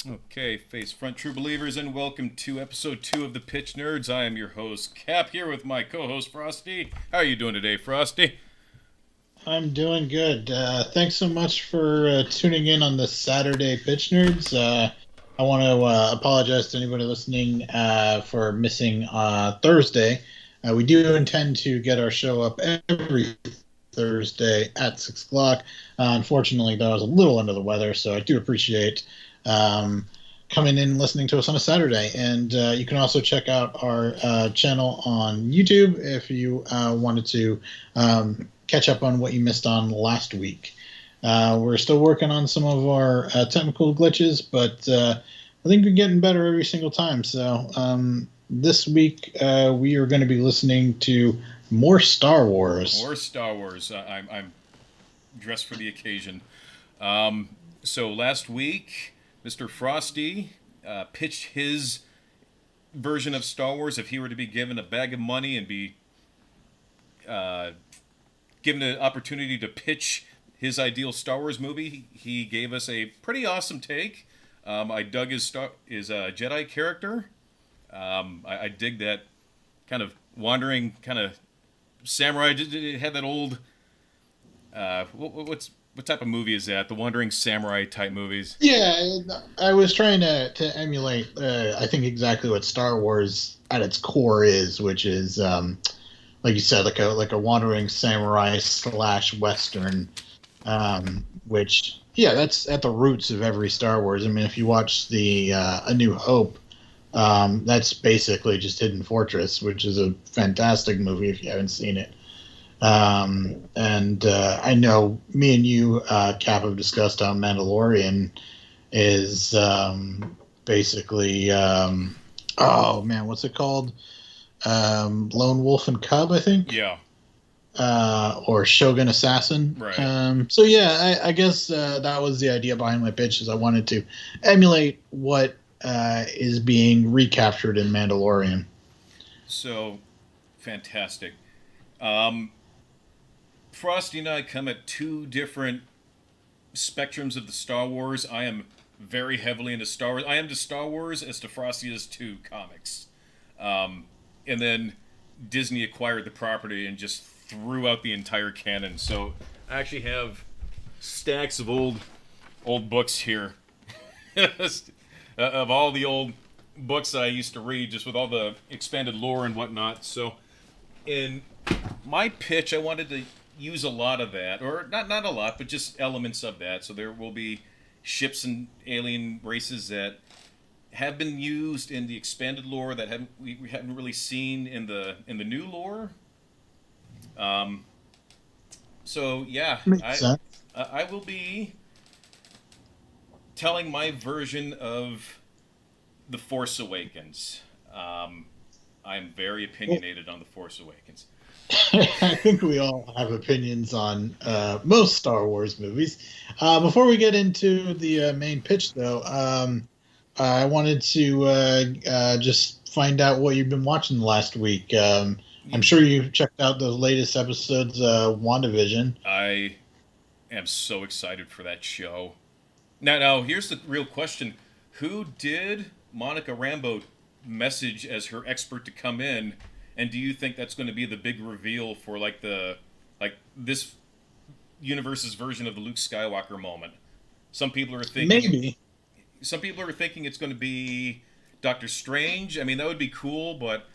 Okay, face front true believers, and welcome to episode 2 of the Pitch Nerds. I am your host, Cap, here with my co-host, Frosty. How are you doing today, Frosty? I'm doing good. Thanks so much for tuning in on this Saturday Pitch Nerds. I want to apologize to anybody listening for missing Thursday. We do intend to get our show up every Thursday at 6 o'clock. Unfortunately, though, I was a little under the weather, so I do appreciate um, coming in and listening to us on a Saturday. And you can also check out our channel on YouTube if you wanted to catch up on what you missed on last week. We're still working on some of our technical glitches, but I think we're getting better every single time. So this week we are going to be listening to more Star Wars. More Star Wars. I'm dressed for the occasion. So last week, Mr. Frosty pitched his version of Star Wars if he were to be given a bag of money and be given an opportunity to pitch his ideal Star Wars movie. He gave us a pretty awesome take. I dug his Jedi character. I dig that kind of wandering kind of samurai. It had that old what type of movie is that? The wandering samurai type movies. Yeah, I was trying to emulate, I think, exactly what Star Wars at its core is, which is, like you said, like a wandering samurai slash western, which, yeah, that's at the roots of every Star Wars. I mean, if you watch the A New Hope, that's basically just Hidden Fortress, which is a fantastic movie if you haven't seen it. And I know me and you, Cap, have discussed how Mandalorian is basically, oh man, what's it called? Lone Wolf and Cub, I think. Yeah. Or Shogun Assassin. Right. So yeah, I guess that was the idea behind my pitch. Is I wanted to emulate what is being recaptured in Mandalorian. So fantastic. Frosty and I come at two different spectrums of the Star Wars. I am very heavily into Star Wars. I am to Star Wars as to Frosty is to comics. And then Disney acquired the property and just threw out the entire canon. So I actually have stacks of old books here of all the old books that I used to read, just with all the expanded lore and whatnot. So in my pitch, I wanted to use a lot of that, or not a lot, but just elements of that. So there will be ships and alien races that have been used in the expanded lore that we haven't really seen in the new lore. So yeah, Makes sense. I will be telling my version of the Force Awakens. I'm very opinionated on the Force Awakens. I think we all have opinions on most Star Wars movies. Before we get into the main pitch, though, I wanted to just find out what you've been watching the last week. I'm sure you checked out the latest episodes of WandaVision. I am so excited for that show. Now, here's the real question: who did Monica Rambeau message as her expert to come in? And do you think that's going to be the big reveal for like this universe's version of the Luke Skywalker moment? Some people are thinking Maybe. some people are thinking it's going to be Doctor Strange. I mean, that would be cool, but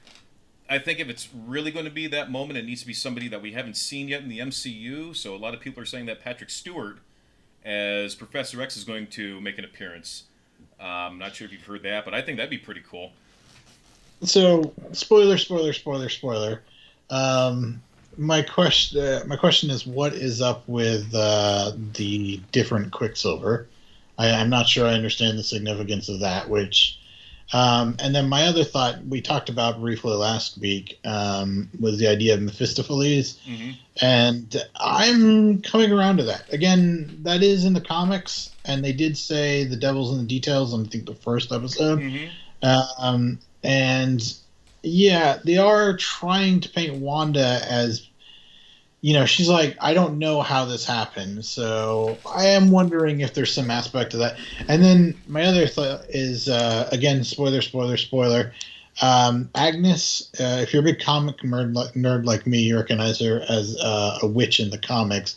I think if it's really going to be that moment, it needs to be somebody that we haven't seen yet in the MCU. So a lot of people are saying that Patrick Stewart as Professor X is going to make an appearance. I'm not sure if you've heard that, but I think that'd be pretty cool. So, spoiler. My question is, what is up with the different Quicksilver? I'm not sure I understand the significance of that. And then my other thought we talked about briefly last week was the idea of Mephistopheles, Mm-hmm. and I'm coming around to that again. That is in the comics, and they did say the devil's in the details on I think the first episode. Mm-hmm. And yeah, they are trying to paint Wanda as she's like, I don't know how this happened, so I am wondering if there's some aspect of that. And then my other thought is, again, spoiler, spoiler, spoiler. Agnes, if you're a big comic nerd like me, you recognize her as a witch in the comics.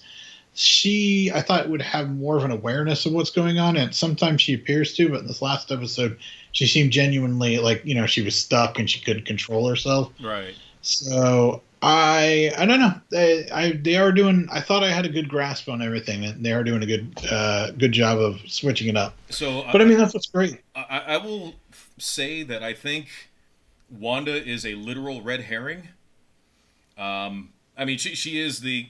She, I thought, would have more of an awareness of what's going on, and sometimes she appears to, but in this last episode, she seemed genuinely like, she was stuck and she couldn't control herself. Right. So I don't know. They are doing. I thought I had a good grasp on everything, and they are doing a good job of switching it up. So But I mean, that's what's great. I will say that I think Wanda is a literal red herring. I mean, she is the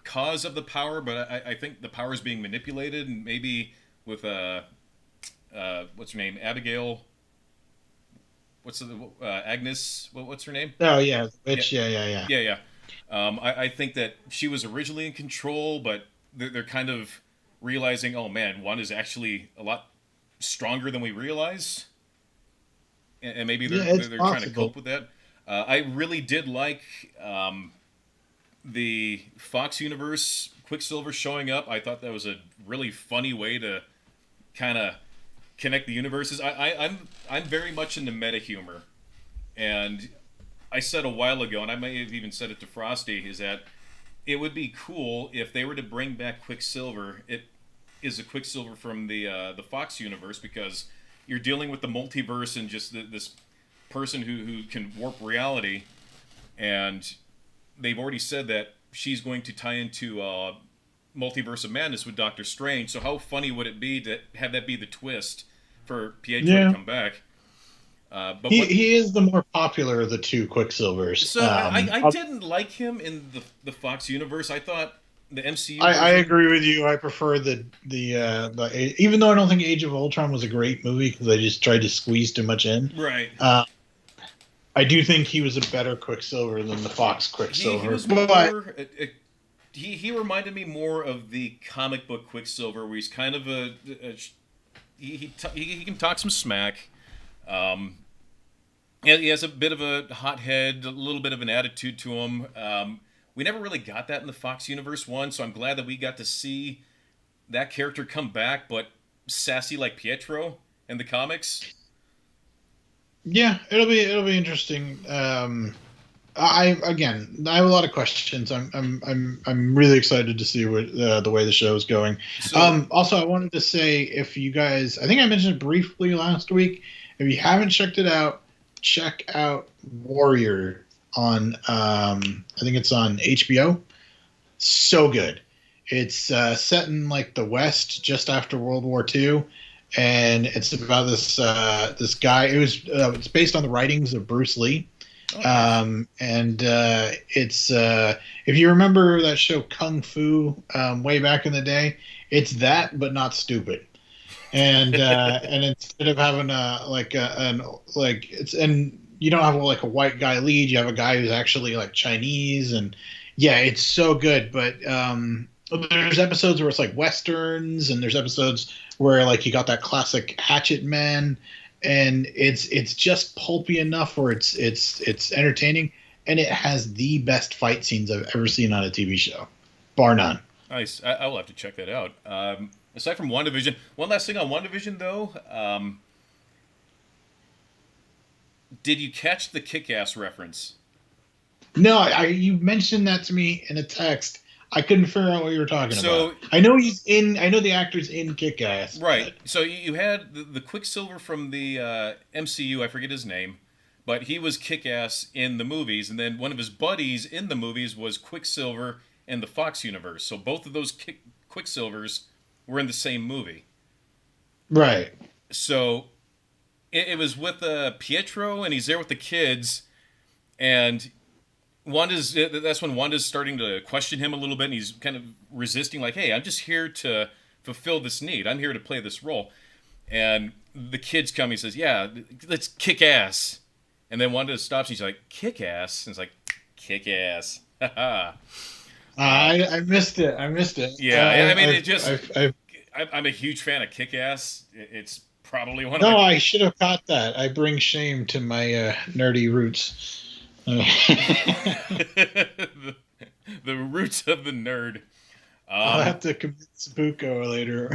cause of the power, but I think the power is being manipulated, and maybe with what's her name, Abigail. What's the Agnes? What's her name? Oh yeah, Yeah, witch. Yeah. yeah, yeah. I think that she was originally in control, but they're kind of realizing, oh man, Wanda's actually a lot stronger than we realize, and maybe Yeah, they're it's they're trying to cope possible. with that. I really did like the Fox universe Quicksilver showing up. I thought that was a really funny way to kind of connect the universes. I'm very much into meta humor, and I said a while ago, and I may have even said it to Frosty, is that it would be cool if they were to bring back Quicksilver. It is a Quicksilver from the Fox universe, because you're dealing with the multiverse and just this person who can warp reality, and they've already said that she's going to tie into Multiverse of Madness with Doctor Strange. So how funny would it be to have that be the twist for Pietro to Yeah, come back? But he what he is the more popular of the two Quicksilvers. So I didn't like him in the Fox universe. I thought the MCU I version. agree with you. I prefer even though I don't think Age of Ultron was a great movie because they just tried to squeeze too much in. Right. Uh, I do think he was a better Quicksilver than the Fox He Quicksilver, was but more. He reminded me more of the comic book Quicksilver, where he's kind of he can talk some smack. Um, he has a bit of a hot head, a little bit of an attitude to him. We never really got that in the Fox universe one, so I'm glad that we got to see that character come back, but sassy like Pietro in the comics. yeah, it'll be interesting. I again, I have a lot of questions. I'm really excited to see what the way the show is going. So Also, I wanted to say, if you guys, I think I mentioned it briefly last week. If you haven't checked it out, check out Warrior on. I think it's on HBO. So good. It's set in like the West just after World War II, and it's about this guy. It's based on the writings of Bruce Lee, oh, nice. and it's if you remember that show Kung Fu way back in the day, it's that but not stupid. And instead of having an you don't have like a white guy lead, you have a guy who's actually like Chinese, and yeah, it's so good. But there's episodes where it's like westerns, and there's episodes where like you got that classic Hatchet Man, and it's just pulpy enough where it's entertaining, and it has the best fight scenes I've ever seen on a TV show, bar none. Nice. I will have to check that out. Aside from WandaVision, one last thing on WandaVision though. Did you catch the Kick-Ass reference? No, you mentioned that to me in a text. I couldn't figure out what you were talking about. So I know he's in. I know the actor's in Kick Ass. right. But So you had the Quicksilver from the MCU. I forget his name, but he was Kick-Ass in the movies, and then one of his buddies in the movies was Quicksilver in the Fox universe. So both of those Quicksilvers were in the same movie. right. So it was with Pietro, and he's there with the kids, and Wanda's. That's when Wanda's starting to question him a little bit, and he's kind of resisting, like, "Hey, I'm just here to fulfill this need. I'm here to play this role." And the kids come. He says, "Yeah, let's kick ass." And then Wanda stops. And he's like, "Kick ass," and it's like, "Kick ass." uh, I missed it. I missed it. yeah, I mean, it just. I've I'm a huge fan of Kick Ass. It's probably one of no. my I should have caught that. I bring shame to my nerdy roots. The roots of the nerd. I'll have to commit Seppuku later.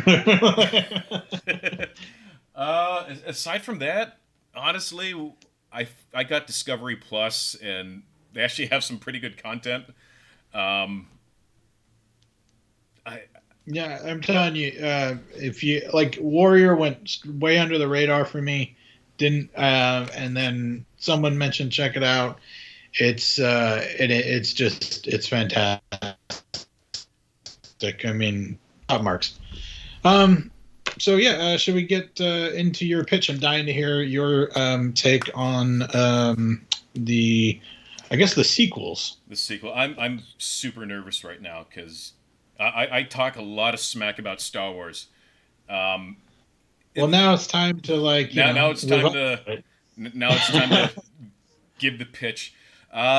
Aside from that, honestly, I got Discovery Plus, and they actually have some pretty good content. Um, I Yeah, I'm telling you, if you like, Warrior went way under the radar for me. Didn't, and then someone mentioned check it out. It's just it's fantastic. I mean, top marks. Um, so yeah, should we get into your pitch? I'm dying to hear your take on the, I guess, the sequels. the sequel. I'm super nervous right now because I talk a lot of smack about Star Wars. Um, Well, now it's time to now it's live time up to to it. now it's time to give the pitch.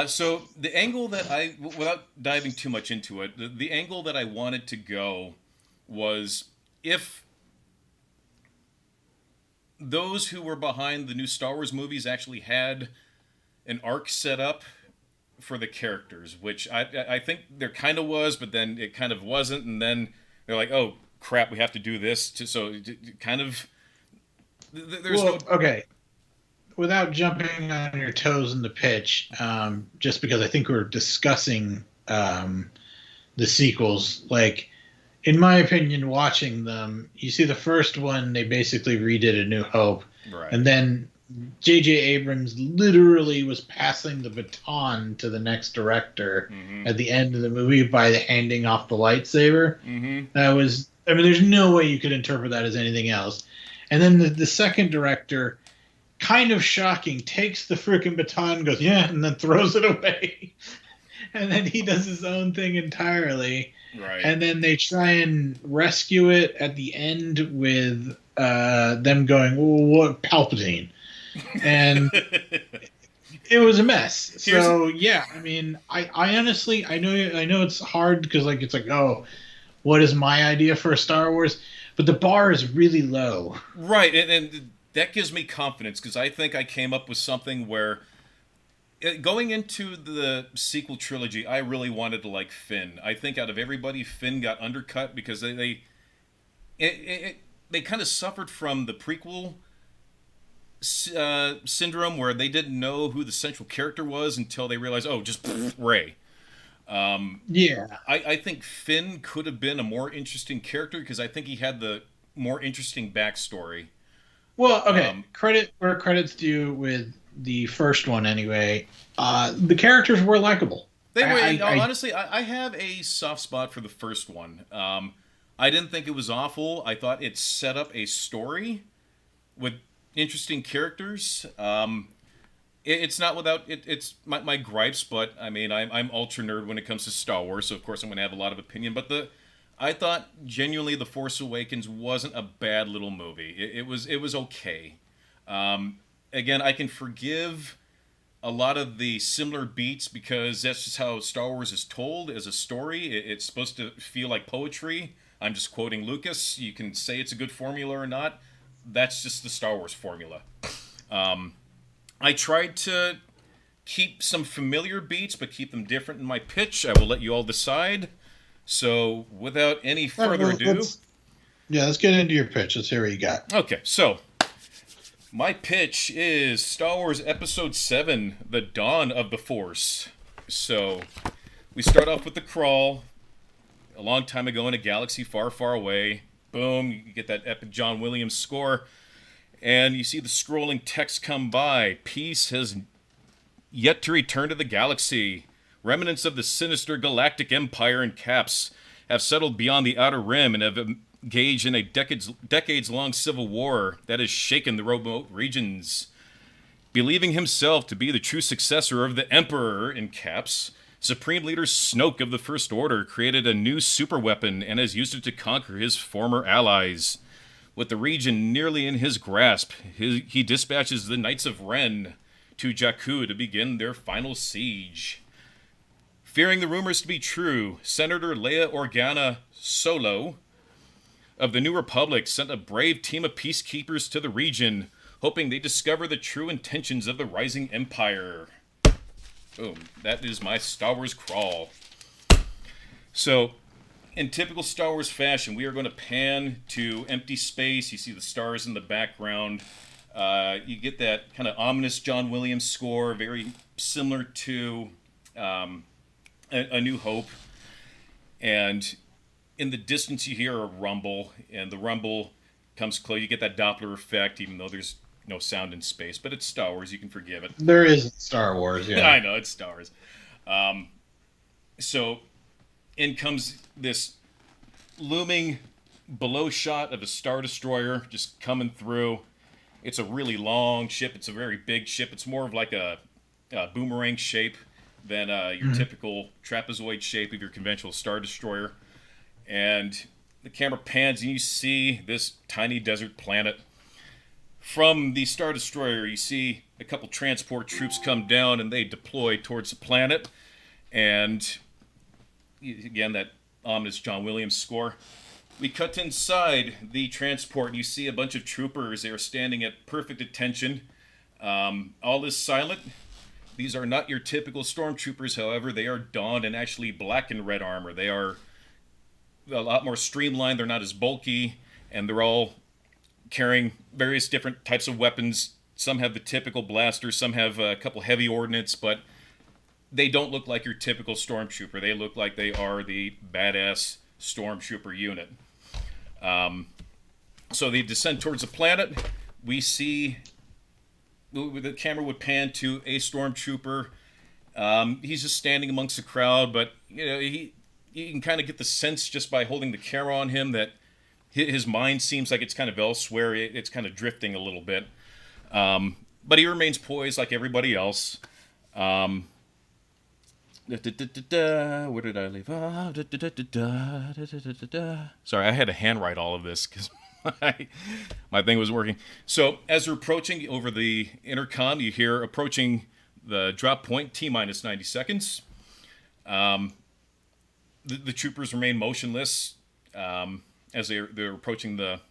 So the angle that without diving too much into it, the angle that I wanted to go was if those who were behind the new Star Wars movies actually had an arc set up for the characters, which I think there kind of was, but then it kind of wasn't, and then they're like, oh crap, we have to do this kind of. There's Well, no. okay. Without jumping on your toes in the pitch, just because I think we're discussing the sequels, like in my opinion, watching them, you see the first one, they basically redid A New Hope, Right. and then J.J. Abrams literally was passing the baton to the next director Mm-hmm. at the end of the movie by handing off the lightsaber. Mm-hmm. That was, I mean, there's no way you could interpret that as anything else. And then the second director, kind of shocking, takes the freaking baton, goes, yeah, and then throws it away. And then he does his own thing entirely. Right. And then they try and rescue it at the end with them going, well, what, Palpatine? And it was a mess. So yeah, I mean, I honestly, I know it's hard because it's like, oh, what is my idea for a Star Wars? But the bar is really low. Right, and that gives me confidence because I think I came up with something where going into the sequel trilogy, I really wanted to like Finn. I think out of everybody, Finn got undercut because they kind of suffered from the prequel syndrome where they didn't know who the central character was until they realized, oh, just Rey. Yeah. I think Finn could have been a more interesting character because I think he had the more interesting backstory. Well, okay. Credit where credit's due with the first one, anyway. The characters were likable. They were honestly. I have a soft spot for the first one. I didn't think it was awful. I thought it set up a story with interesting characters. It's not without it. It's my gripes, but I mean, I'm ultra nerd when it comes to Star Wars, so of course I'm going to have a lot of opinion. But I thought genuinely, The Force Awakens wasn't a bad little movie. It was okay. Again, I can forgive a lot of the similar beats because that's just how Star Wars is told as a story. It's supposed to feel like poetry. I'm just quoting Lucas. You can say it's a good formula or not. That's just the Star Wars formula. I tried to keep some familiar beats, but keep them different in my pitch. I will let you all decide. So, without any further ado... Let's get into your pitch. Let's hear what you got. Okay, so... my pitch is Star Wars Episode 7, The Dawn of the Force. So, we start off with the crawl. A long time ago in a galaxy far, far away. Boom, you get that epic John Williams score. And you see the scrolling text come by. Peace has yet to return to the galaxy. Remnants of the sinister galactic empire and Caps have settled beyond the Outer Rim and have engaged in a decades-long civil war that has shaken the remote regions. Believing himself to be the true successor of the Emperor in Caps, Supreme Leader Snoke of the First Order created a new superweapon and has used it to conquer his former allies. With the region nearly in his grasp, he dispatches the Knights of Ren to Jakku to begin their final siege. Fearing the rumors to be true, Senator Leia Organa Solo of the New Republic sent a brave team of peacekeepers to the region, hoping they discover the true intentions of the rising empire. Boom. That is my Star Wars crawl. So, in typical Star Wars fashion, we are going to pan to empty space. You see the stars in the background. You get that kind of ominous John Williams score, very similar to A New Hope. And in the distance, you hear a rumble, and the rumble comes close. You get that Doppler effect, even though there's no sound in space. But it's Star Wars; you can forgive it. There is Star Wars, yeah. I know it's Star Wars. So in comes this looming below shot of a Star Destroyer just coming through. It's a really long ship. It's a very big ship. It's more of like a boomerang shape than your typical trapezoid shape of your conventional Star Destroyer. And the camera pans and you see this tiny desert planet. From the Star Destroyer, you see a couple transport troops come down and they deploy towards the planet. And again, that ominous John Williams score. We cut inside the transport and you see a bunch of troopers. They are standing at perfect attention. All is silent. These are not your typical stormtroopers, however. They are donned in actually black and red armor. They are a lot more streamlined. They're not as bulky. And they're all carrying various different types of weapons. Some have the typical blaster. Some have a couple heavy ordnance. But they don't look like your typical stormtrooper. They look like they are the badass stormtrooper unit. So they descend towards the planet. We see the camera would pan to a stormtrooper. He's just standing amongst the crowd, but you can kind of get the sense just by holding the camera on him that his mind seems like it's kind of elsewhere. It's kind of drifting a little bit, but he remains poised like everybody else. Where did I leave? Sorry, I had to handwrite all of this because my thing was working. So as we're approaching over the intercom, you hear approaching the drop point, T-minus 90 seconds. The troopers remain motionless as they're approaching the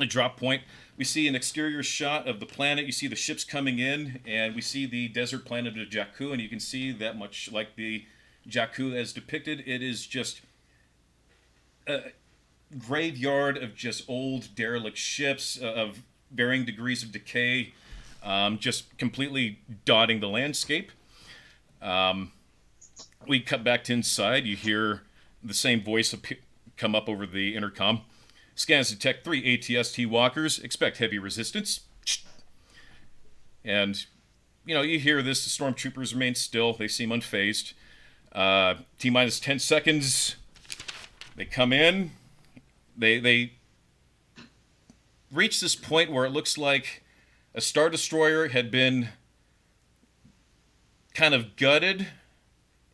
drop point. We see an exterior shot of the planet. You see the ships coming in, and we see the desert planet of Jakku, and you can see that much like the Jakku as depicted. It is just a graveyard of just old derelict ships of varying degrees of decay, just completely dotting the landscape. We cut back to inside. You hear the same voice come up over the intercom. Scans detect 3 ATST walkers. Expect heavy resistance. And, you hear this. The stormtroopers remain still. They seem unfazed. T-minus 10 seconds. They come in. They reach this point where it looks like a Star Destroyer had been kind of gutted.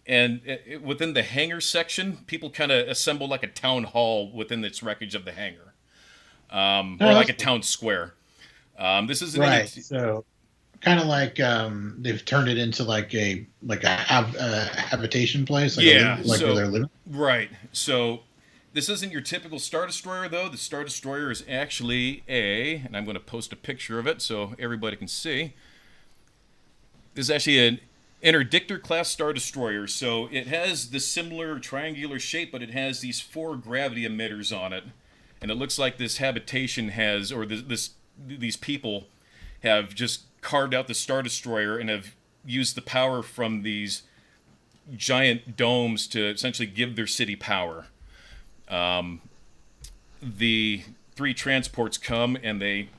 And within the hangar section, people kind of assemble like a town hall within its wreckage of the hangar, or like a town square. This isn't right. So, kind of like they've turned it into like a habitation place. Like where they're living. Right. So, this isn't your typical Star Destroyer, though. The Star Destroyer is actually and I'm going to post a picture of it so everybody can see. This is actually an Interdictor class Star Destroyer. So it has the similar triangular shape, but it has these 4 gravity emitters on it. And it looks like this habitation has, or these people have just carved out the Star Destroyer and have used the power from these giant domes to essentially give their city power. The 3 transports come and they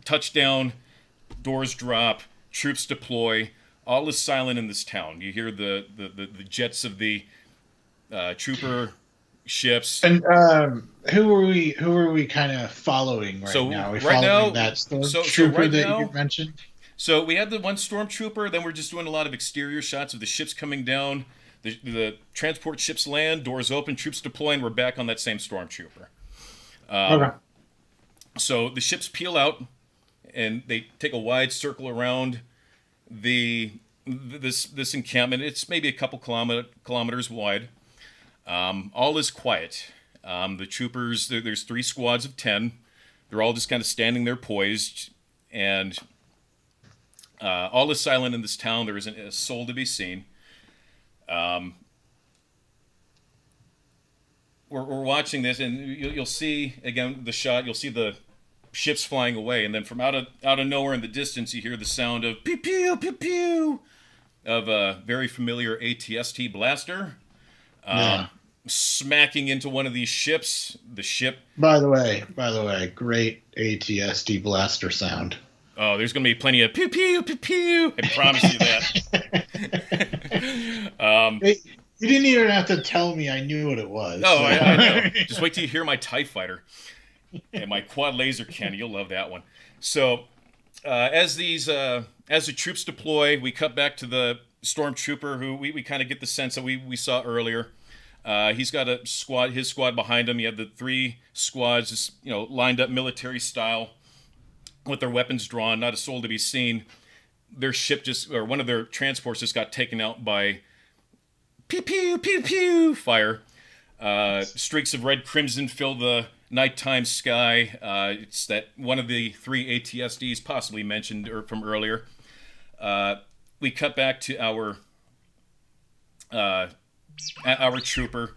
touch down, doors drop, troops deploy. All is silent in this town. You hear the jets of the trooper ships. And who are we kind of following now? Are we following that stormtrooper that you mentioned? So we had the one stormtrooper. Then we're just doing a lot of exterior shots of the ships coming down. The transport ships land. Doors open. Troops deploy, and we're back on that same stormtrooper. Okay. So the ships peel out, and they take a wide circle around this encampment. It's maybe a couple kilometers wide. All is quiet. The troopers, there's 3 squads of 10. They're all just kind of standing there poised, and all is silent in this town. There isn't a soul to be seen. we're watching this, and you'll see again the shot. You'll see the ships flying away, and then from out of nowhere in the distance, you hear the sound of pew pew pew pew of a very familiar AT-ST blaster Yeah. smacking into one of these ships. The ship. By the way, great AT-ST blaster sound. Oh, there's going to be plenty of pew pew pew pew. I promise you that. You didn't even have to tell me. I knew what it was. Oh, so. I know. Just wait till you hear my TIE Fighter and my quad laser cannon. You'll love that one. So, as the troops deploy, we cut back to the stormtrooper who we kind of get the sense that we saw earlier. He's got his squad behind him. You have the 3 squads, just, lined up military style with their weapons drawn, not a soul to be seen. Their ship or one of their transports just got taken out by pew pew pew pew fire. Streaks of red crimson fill the nighttime sky. It's that one of the 3 AT-STs possibly mentioned from earlier. We cut back to our trooper.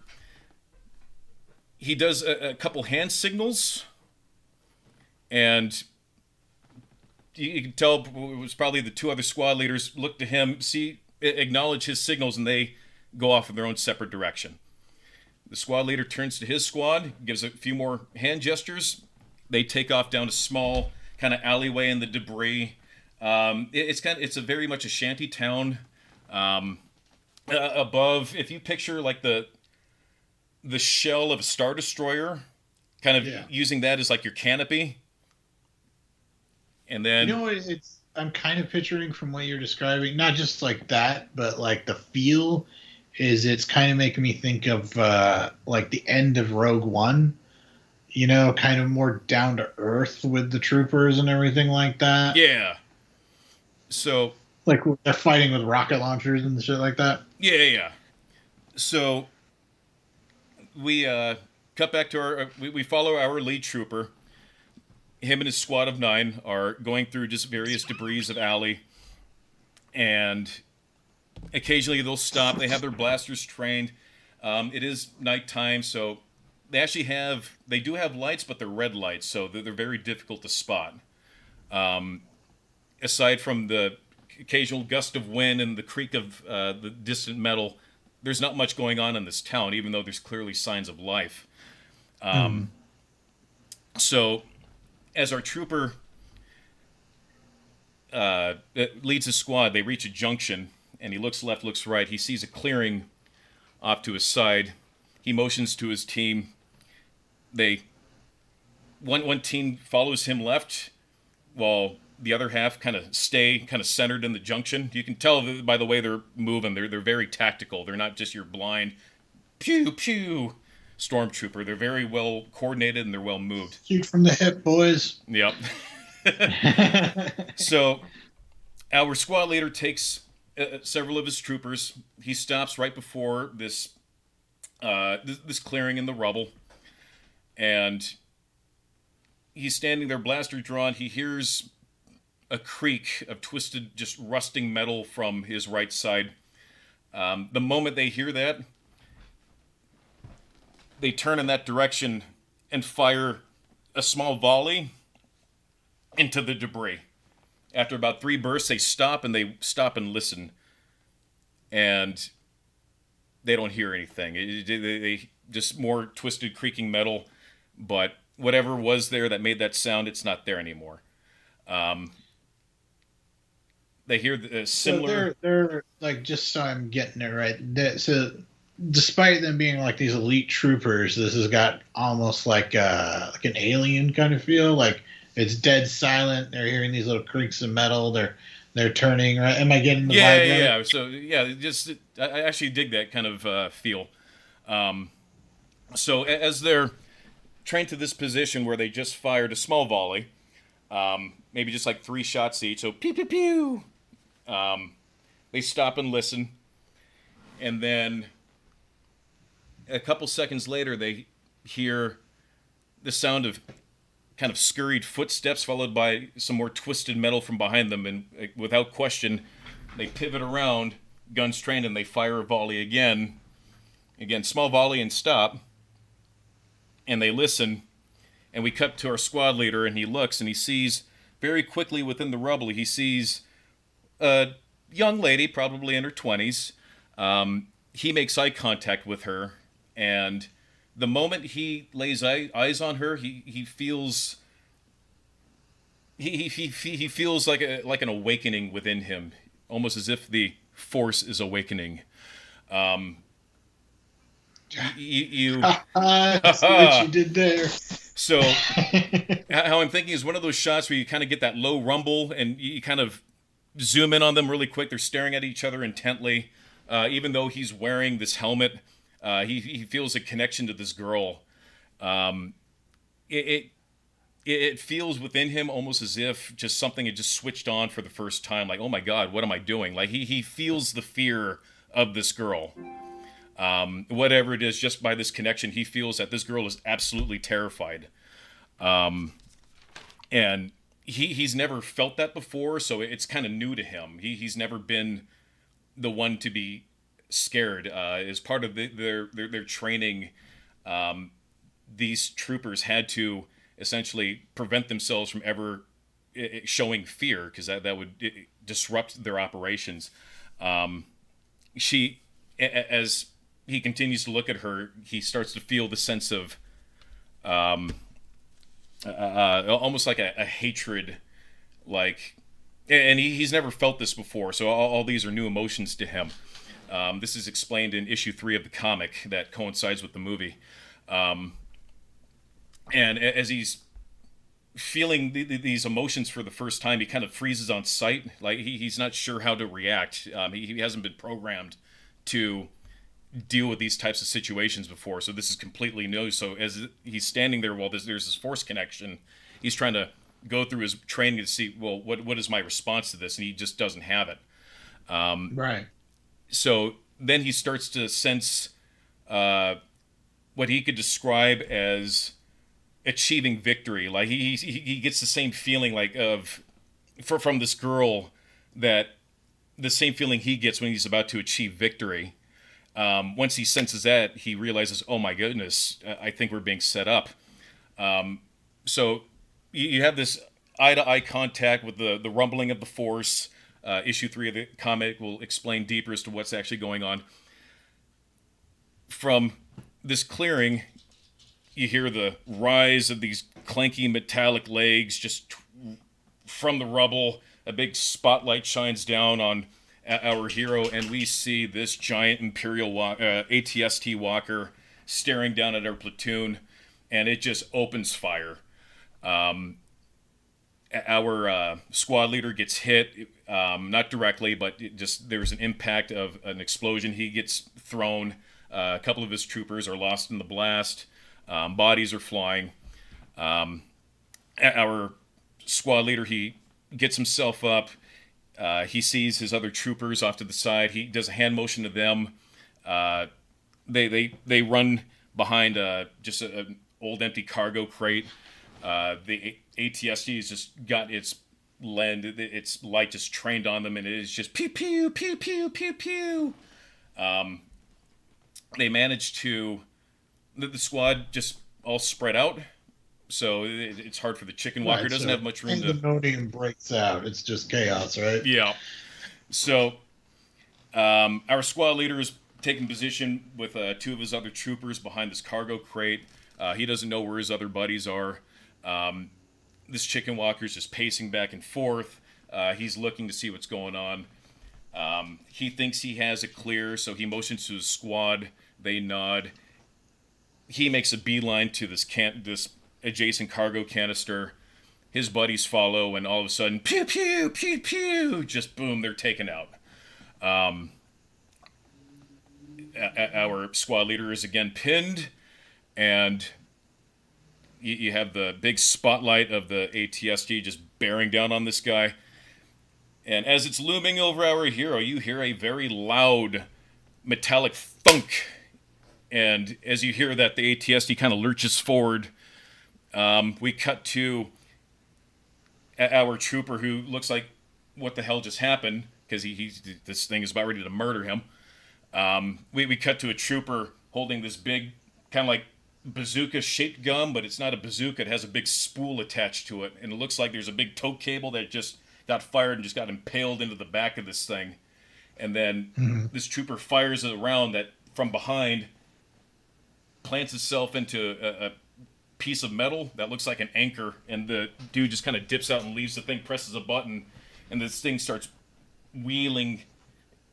He does a couple hand signals, and you can tell it was probably the 2 other squad leaders look to him, acknowledge his signals, and they go off in their own separate direction. The squad leader turns to his squad, gives a few more hand gestures. They take off down a small kind of alleyway in the debris. It's a very much a shanty town. Above, if you picture like the shell of a Star Destroyer, kind of using that as like your canopy. And then I'm kind of picturing from what you're describing, not just like that, but like the feel it's kind of making me think of like the end of Rogue One, kind of more down to earth with the troopers and everything like that. Yeah. So like they're fighting with rocket launchers and shit like that. Yeah. So we cut back to we follow our lead trooper. Him and his squad of 9 are going through just various debris of alley, and occasionally they'll stop. They have their blasters trained. It is nighttime, so they do have lights, but they're red lights, so they're very difficult to spot. Aside from the occasional gust of wind and the creak of the distant metal, there's not much going on in this town, even though there's clearly signs of life. So, as our trooper leads his squad, they reach a junction, and he looks left, looks right. He sees a clearing off to his side. He motions to his team. One team follows him left, while the other half kind of stay centered in the junction. You can tell by the way they're moving. They're very tactical. They're not just your blind pew pew stormtrooper. They're very well coordinated and they're well moved. Shoot from the hip, boys. Yep. So our squad leader takes several of his troopers. He stops right before this clearing in the rubble, and he's standing there, blaster drawn. He hears a creak of twisted, just rusting metal from his right side. The moment they hear that, they turn in that direction and fire a small volley into the debris. After about 3 bursts, they stop and listen. And they don't hear anything. They just more twisted, creaking metal. But whatever was there that made that sound, it's not there anymore. They hear the similar. So they're like, just so I'm getting it right. So despite them being like these elite troopers, this has got almost like an alien kind of feel. Like it's dead silent. They're hearing these little creaks of metal. They're turning. Right? Am I getting the vibe right? Yeah. So I actually dig that kind of feel. So as they're trained to this position where they just fired a small volley, maybe just like 3 shots each. So pew pew pew. They stop and listen, and then a couple seconds later, they hear the sound of kind of scurried footsteps, followed by some more twisted metal from behind them. And without question, they pivot around, guns trained, and they fire a volley again. Again, small volley and stop. and they listen. And we cut to our squad leader, and he looks, and he sees very quickly within the rubble, he sees a young lady, probably in her 20s. He makes eye contact with her, and the moment he lays eyes on her, he feels he feels like an awakening within him, almost as if the force is awakening. Um, you I see what you did there. so how I'm thinking is one of those shots where you kind of get that low rumble and you kind of zoom in on them really quick. They're staring at each other intently. Even though he's wearing this helmet, he feels a connection to this girl. Um, it, it feels within him almost as if just something had just switched on for the first time. Like, oh my God, what am I doing? Like he feels the fear of this girl. Whatever it is, just by this connection, he feels that this girl is absolutely terrified. And he's never felt that before, so it's kind of new to him. He's never been the one to be scared. As part of their training, these troopers had to essentially prevent themselves from ever showing fear, because that would disrupt their operations. As he continues to look at her, he starts to feel the sense of almost like a hatred, like, and he's never felt this before, so all these are new emotions to him. This is explained in issue 3 of the comic that coincides with the movie. And as he's feeling these emotions for the first time, he kind of freezes on sight. Like he's not sure how to react. He hasn't been programmed to deal with these types of situations before, so this is completely new. So as he's standing there while there's this force connection, he's trying to go through his training to see, well, what is my response to this, and he just doesn't have it. Right. So then he starts to sense what he could describe as achieving victory. Like he gets the same feeling like from this girl, that the same feeling he gets when he's about to achieve victory. Once he senses that, he realizes, oh my goodness, I think we're being set up. So you have this eye-to-eye contact with the rumbling of the force. Issue 3 of the comic will explain deeper as to what's actually going on. From this clearing, you hear the rise of these clanky metallic legs just from the rubble. A big spotlight shines down on our hero, and we see this giant Imperial ATST walker staring down at our platoon, and it just opens fire. Our squad leader gets hit, not directly, but there's an impact of an explosion. He gets thrown. A couple of his troopers are lost in the blast. Bodies are flying. Our squad leader, he gets himself up. He sees his other troopers off to the side. He does a hand motion to them. They run behind just an old empty cargo crate. The ATST has just got its light just trained on them, and it is just pew pew pew pew pew pew. They manage to the squad just all spread out, so it's hard for the chicken walker. Right, It doesn't so have much room to. pandemonium breaks out. It's just chaos, right? Yeah. So our squad leader is taking position with 2 of his other troopers behind this cargo crate. He doesn't know where his other buddies are. This chicken walker is just pacing back and forth. He's looking to see what's going on. He thinks he has it clear, so he motions to his squad. They nod. He makes a beeline to this adjacent cargo canister. His buddies follow, and all of a sudden, pew pew pew pew, just boom, they're taken out. Our squad leader is again pinned, and you have the big spotlight of the ATSG just bearing down on this guy. And as it's looming over our hero, you hear a very loud metallic thunk. And as you hear that, the ATSD kind of lurches forward. We cut to our trooper, who looks like, what the hell just happened? Because this thing is about ready to murder him. We cut to a trooper holding this big, kind of like bazooka-shaped gun, but it's not a bazooka. It has a big spool attached to it, and it looks like there's a big tow cable that just got fired and just got impaled into the back of this thing. And then Mhm. this trooper fires it around that from behind, plants itself into a piece of metal that looks like an anchor, and the dude just kind of dips out and leaves the thing, presses a button, and this thing starts wheeling,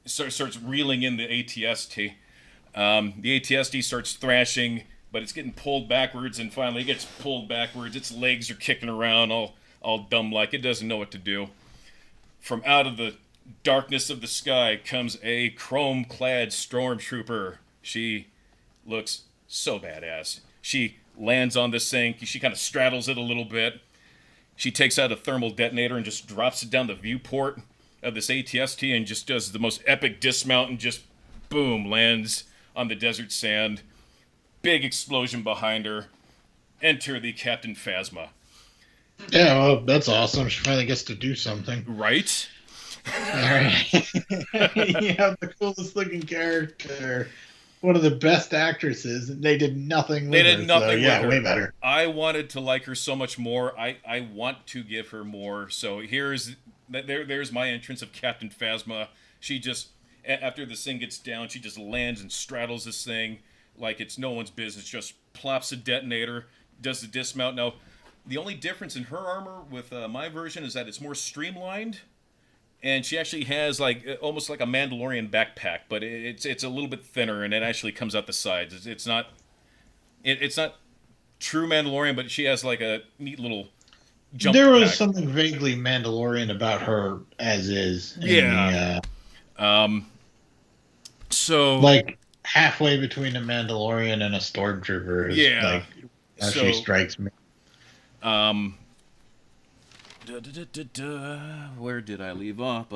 starts reeling in the ATST. The ATST starts thrashing, but it's getting pulled backwards, and finally it gets pulled backwards. Its legs are kicking around all dumb like. It doesn't know what to do. From out of the darkness of the sky comes a chrome-clad stormtrooper. She looks so badass. She lands on this thing. She kind of straddles it a little bit. She takes out a thermal detonator and just drops it down the viewport of this ATST and just does the most epic dismount and just boom, lands on the desert sand. Big explosion behind her. Enter the Captain Phasma. Yeah, well, that's awesome. She finally gets to do something. Right? All right. You have the coolest looking character, one of the best actresses, and they did nothing with They her. did nothing so, with yeah, her. way better. I wanted to like her so much more. I want to give her more. So there's my entrance of Captain Phasma. She just, after this thing gets down, she just lands and straddles this thing like it's no one's business. Just plops a detonator, does the dismount. Now, the only difference in her armor with my version is that it's more streamlined, and she actually has like almost like a Mandalorian backpack, but it's a little bit thinner, and it actually comes out the sides. It's not it's not true Mandalorian, but she has like a neat little jump There was pack. something vaguely Mandalorian about her as is. Yeah. So Like halfway between a Mandalorian and a stormtrooper is yeah. like how So she strikes me. um. Where did I leave off?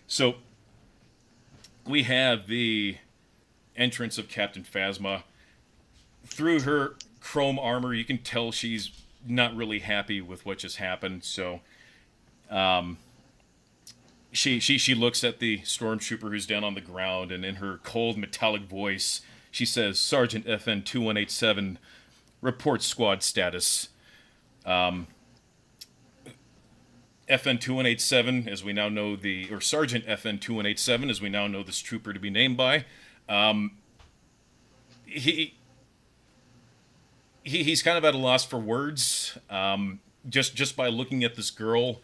So we have the entrance of Captain Phasma. Through her chrome armor, you can tell she's not really happy with what just happened. So, she looks at the stormtrooper who's down on the ground, and in her cold metallic voice, she says, "Sergeant FN 2187, report squad status." FN 2187, as we now know or Sergeant FN 2187, as we now know this trooper to be named by, he's kind of at a loss for words. Just by looking at this girl,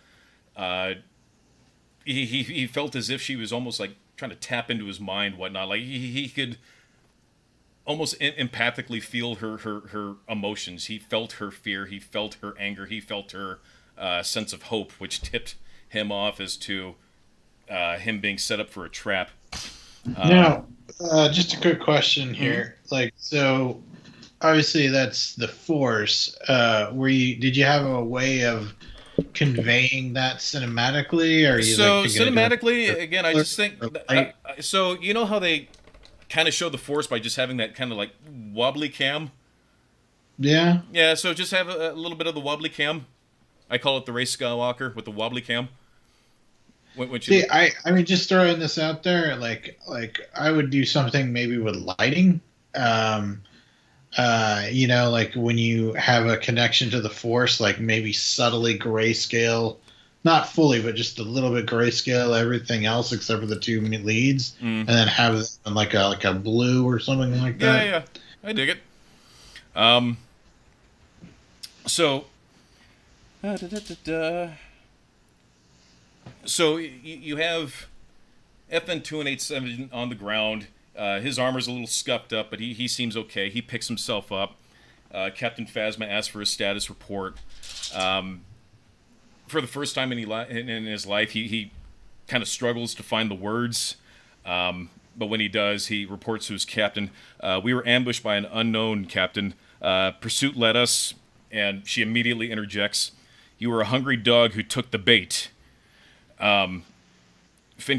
he felt as if she was almost like trying to tap into his mind, whatnot. Like he could almost empathically feel her emotions. He felt her fear. He felt her anger. He felt her sense of hope, which tipped him off as to him being set up for a trap. Now, just a quick question here. Like, so obviously that's the Force. Did you have a way of conveying that cinematically, or are you So like thinking cinematically, again, I just think. light? So you know how they kind of show the Force by just having that kind of like wobbly cam. Yeah. Yeah, so just have a little bit of the wobbly cam. I call it the Ray Skywalker with the wobbly cam. When you See, I mean, just throwing this out there, like I would do something maybe with lighting. Like when you have a connection to the Force, like maybe subtly grayscale, not fully, but just a little bit grayscale everything else except for the two leads, and then have it in like a blue or something like that. yeah, I dig it. So. So you have FN 2187 on the ground. His armor's a little scuffed up, but he seems okay. He picks himself up. Captain Phasma asks for a status report. For the first time in his life, he kind of struggles to find the words. But when he does, he reports to his captain, "We were ambushed by an unknown, Captain. Pursuit led us," and she immediately interjects, "You were a hungry dog who took the bait." Finn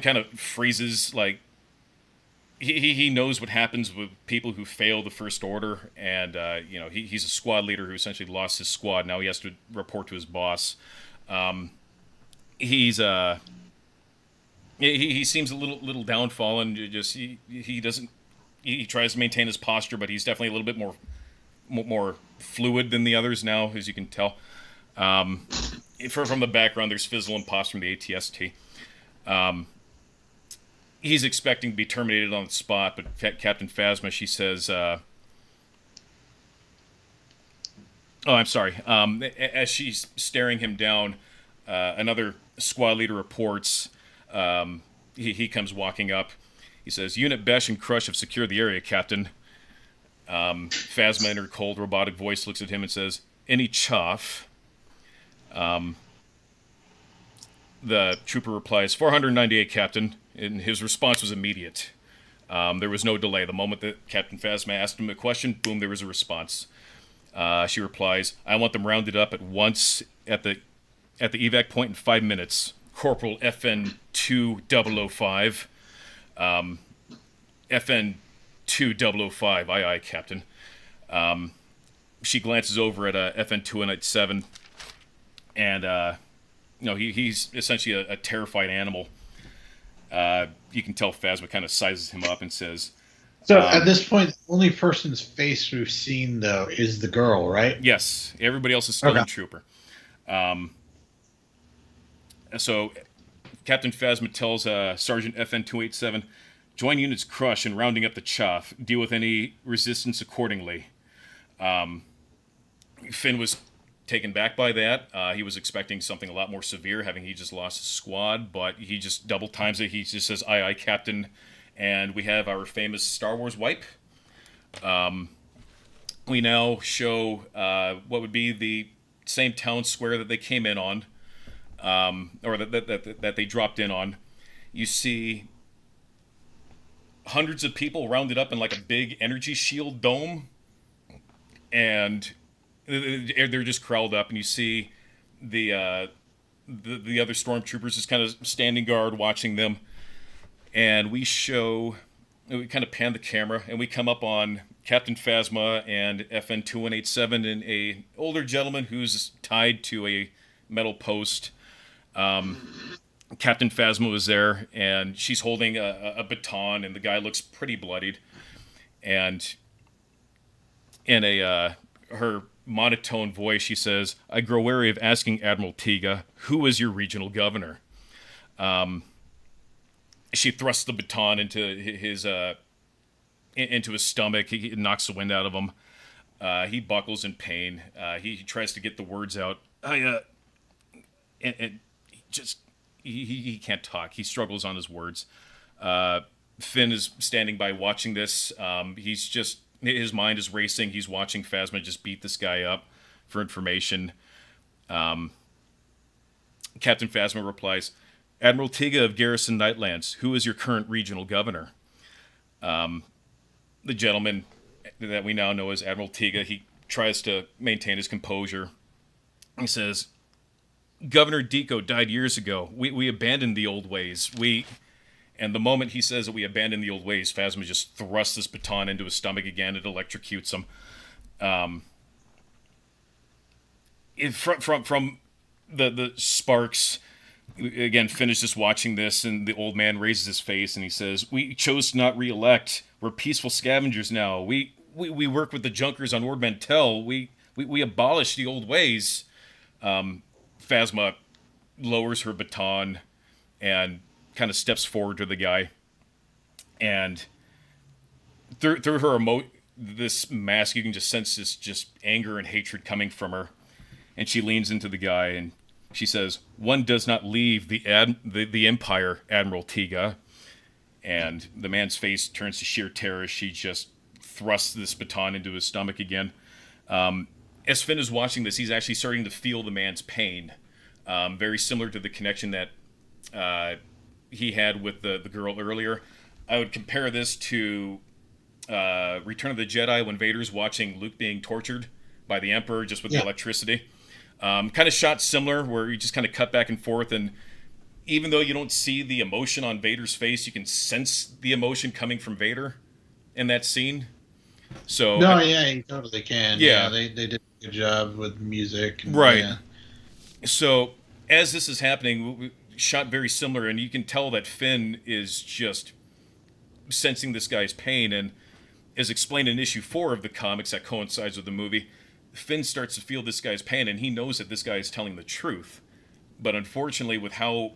kind of freezes, like, he knows what happens with people who fail the First Order, and he's a squad leader who essentially lost his squad. Now he has to report to his boss. He seems a little downfallen. Just he doesn't he tries to maintain his posture, but he's definitely a little bit more fluid than the others now, as you can tell. From the background, there's Fizzle and Poss from the ATST. He's expecting to be terminated on the spot, but Captain Phasma, she says, oh, I'm sorry. As she's staring him down, another squad leader reports. He comes walking up. He says, Unit Besh and Crush have secured the area, Captain. Phasma in her cold robotic voice looks at him and says, any chaff? The trooper replies, 498, Captain. And his response was immediate. There was no delay. The moment that Captain Phasma asked him a question, boom, there was a response. She replies, I want them rounded up at once at the evac point in 5 minutes. Corporal FN 2005. FN 2005, aye aye, Captain. She glances over at FN 297, and he's essentially a terrified animal. You can tell Phasma kind of sizes him up and says, so at this point, the only person's face we've seen, though, is the girl, right? Yes. Everybody else is still in Trooper. So Captain Phasma tells Sergeant FN 287, join Units Crush in rounding up the chaff. Deal with any resistance accordingly. Finn was taken back by that. He was expecting something a lot more severe, having he just lost his squad, but he just double times it. He just says, aye, aye, Captain. And we have our famous Star Wars wipe. We now show what would be the same town square that they came in on, or that they dropped in on. You see hundreds of people rounded up in like a big energy shield dome, and they're just crowded up, and you see the other stormtroopers just kind of standing guard watching them. And we kind of pan the camera, and we come up on Captain Phasma and FN 2187 and a older gentleman who's tied to a metal post. Captain Phasma was there, and she's holding a baton, and the guy looks pretty bloodied. And in her monotone voice, she says, I grow wary of asking Admiral Tiga, who is your regional governor? She thrusts the baton into his stomach. He knocks the wind out of him. He buckles in pain. He tries to get the words out. He can't talk. He struggles on his words. Finn is standing by watching this. His mind is racing. He's watching Phasma just beat this guy up for information. Captain Phasma replies, Admiral Tiga of Garrison Nightlands, who is your current regional governor? The gentleman that we now know as Admiral Tiga, he tries to maintain his composure. He says, Governor Deco died years ago. We abandoned the old ways. And the moment he says that we abandoned the old ways, Phasma just thrusts this baton into his stomach again. It electrocutes him. From the sparks, again, Finn is just watching this, and the old man raises his face and he says, we chose to not re-elect. We're peaceful scavengers now. We work with the Junkers on Ord Mantell. We abolished the old ways. Phasma lowers her baton and kind of steps forward to the guy. And through her this mask, you can just sense this just anger and hatred coming from her. And she leans into the guy and she says, one does not leave the Empire, Admiral Tiga. And the man's face turns to sheer terror. She just thrusts this baton into his stomach again. As Finn is watching this, he's actually starting to feel the man's pain. Very similar to the connection that he had with the girl earlier. I would compare this to Return of the Jedi when Vader's watching Luke being tortured by the Emperor just with the electricity. Kind of shot similar, where you just kind of cut back and forth, and even though you don't see the emotion on Vader's face, you can sense the emotion coming from Vader in that scene. So you totally can. Yeah, they did a good job with music. Right. Yeah. So as this is happening, shot very similar, and you can tell that Finn is just sensing this guy's pain, and as explained in issue 4 of the comics that coincides with the movie, Finn starts to feel this guy's pain, and he knows that this guy is telling the truth. But unfortunately, with how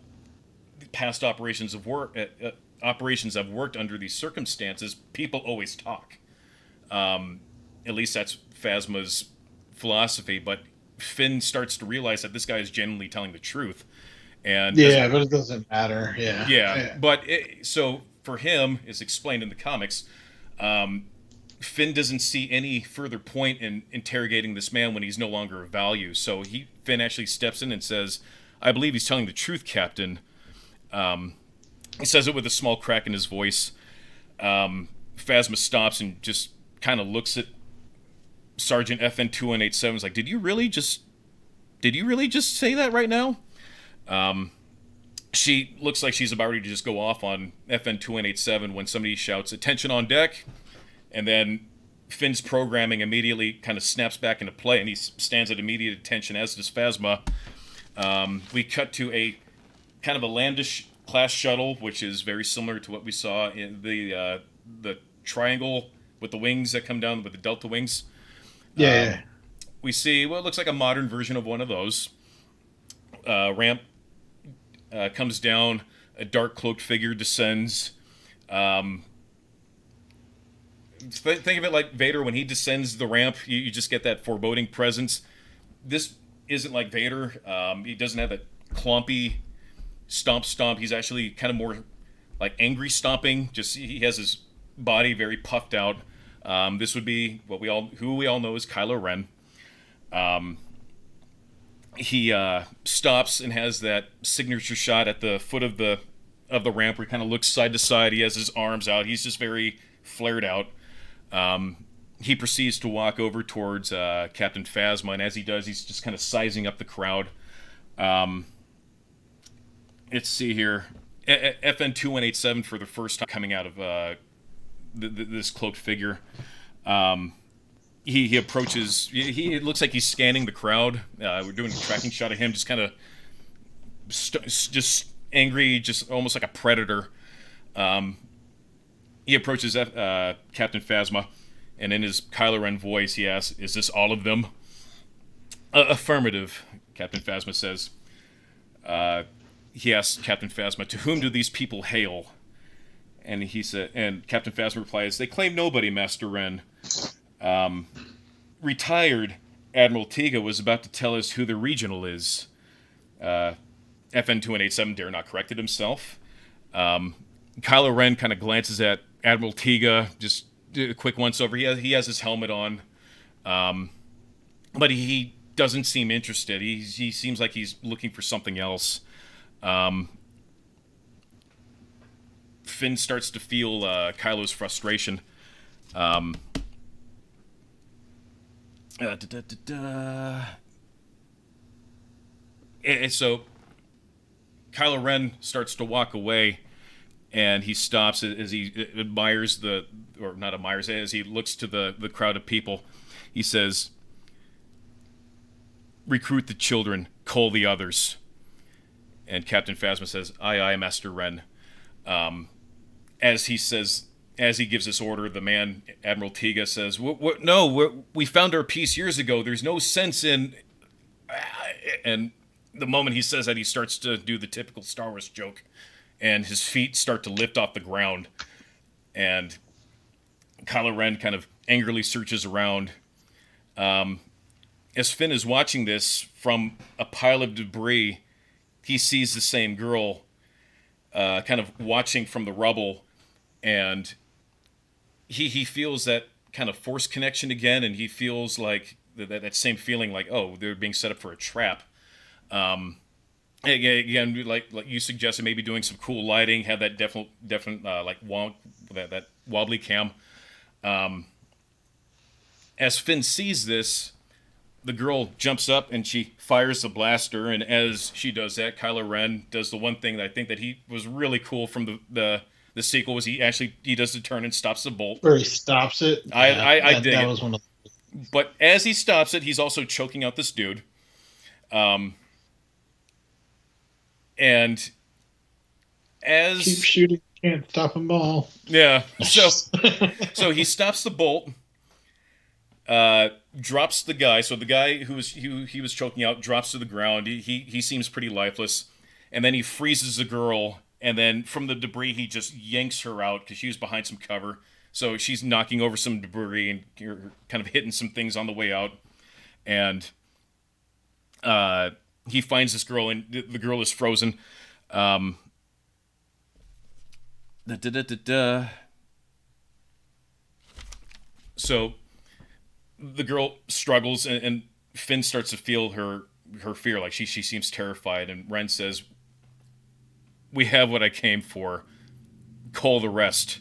past operations have worked under these circumstances, people always talk. At least that's Phasma's philosophy. But Finn starts to realize that this guy is genuinely telling the truth. And Yeah, but it doesn't matter. yeah. But so for him, as explained in the comics, Finn doesn't see any further point in interrogating this man when he's no longer of value. So Finn actually steps in and says, "I believe he's telling the truth, Captain." He says it with a small crack in his voice. Phasma stops and just kind of looks at Sergeant FN 2187. Is like, "Did you really just say that right now?" She looks like she's about ready to just go off on FN 2187 when somebody shouts, "Attention on deck!" And then Finn's programming immediately kind of snaps back into play, and he stands at immediate attention, as does Phasma. We cut to a kind of a Landish class shuttle, which is very similar to what we saw in the triangle with the wings that come down with the delta wings. Yeah. We see what looks like a modern version of one of those. Ramp comes down, a dark cloaked figure descends. Think of it like Vader when he descends the ramp. You just get that foreboding presence. This isn't like Vader. He doesn't have that clumpy stomp. He's actually kind of more like angry stomping. Just he has his body very puffed out. This would be who we all know as Kylo Ren. He stops and has that signature shot at the foot of the ramp where he kind of looks side to side. He has his arms out. He's just very flared out. He proceeds to walk over towards Captain Phasma, and as he does, he's just kind of sizing up the crowd. Let's see here. FN 2187 for the first time coming out of this cloaked figure. He approaches. It looks like he's scanning the crowd. We're doing a tracking shot of him, just kind of just angry, just almost like a predator. He approaches Captain Phasma, and in his Kylo Ren voice, he asks, "Is this all of them?" Affirmative, Captain Phasma says. He asks Captain Phasma, "To whom do these people hail?" And Captain Phasma replies, "They claim nobody, Master Ren. Retired Admiral Tiga was about to tell us who the regional is." FN 2187 dare not corrected himself. Kylo Ren kind of glances at Admiral Tiga, just a quick once over. He has his helmet on, but he doesn't seem interested. He seems like he's looking for something else. Finn starts to feel Kylo's frustration. And so Kylo Ren starts to walk away, and he stops as he admires as he looks to the crowd of people. He says, "Recruit the children, cull the others." And Captain Phasma says, "Aye, aye, Master Ren." As he gives this order, the man, Admiral Tiga, says, "No, we found our peace years ago. There's no sense in..." And the moment he says that, he starts to do the typical Star Wars joke, and his feet start to lift off the ground. And Kylo Ren kind of angrily searches around. As Finn is watching this from a pile of debris, he sees the same girl kind of watching from the rubble, and he feels that kind of force connection again, and he feels like that same feeling like, oh, they're being set up for a trap. Again, like you suggested, maybe doing some cool lighting, have that definite like that wobbly cam. As Finn sees this, the girl jumps up and she fires the blaster, and as she does that, Kylo Ren does the one thing that I think that he was really cool from the sequel, was he does the turn and stops the bolt. Or he stops it. I dig that it. was one of But as he stops it, he's also choking out this dude. And as keep shooting, Can't stop them all. Yeah. So he stops the bolt, drops the guy. So the guy he was choking out drops to the ground. He seems pretty lifeless, and then he freezes the girl. And then from the debris, he just yanks her out because she was behind some cover. So she's knocking over some debris and kind of hitting some things on the way out. And he finds this girl, and the girl is frozen. Um, da, da, da, da, da. So the girl struggles, and Finn starts to feel her fear. Like she seems terrified, and Ren says, "We have what I came for. Call the rest."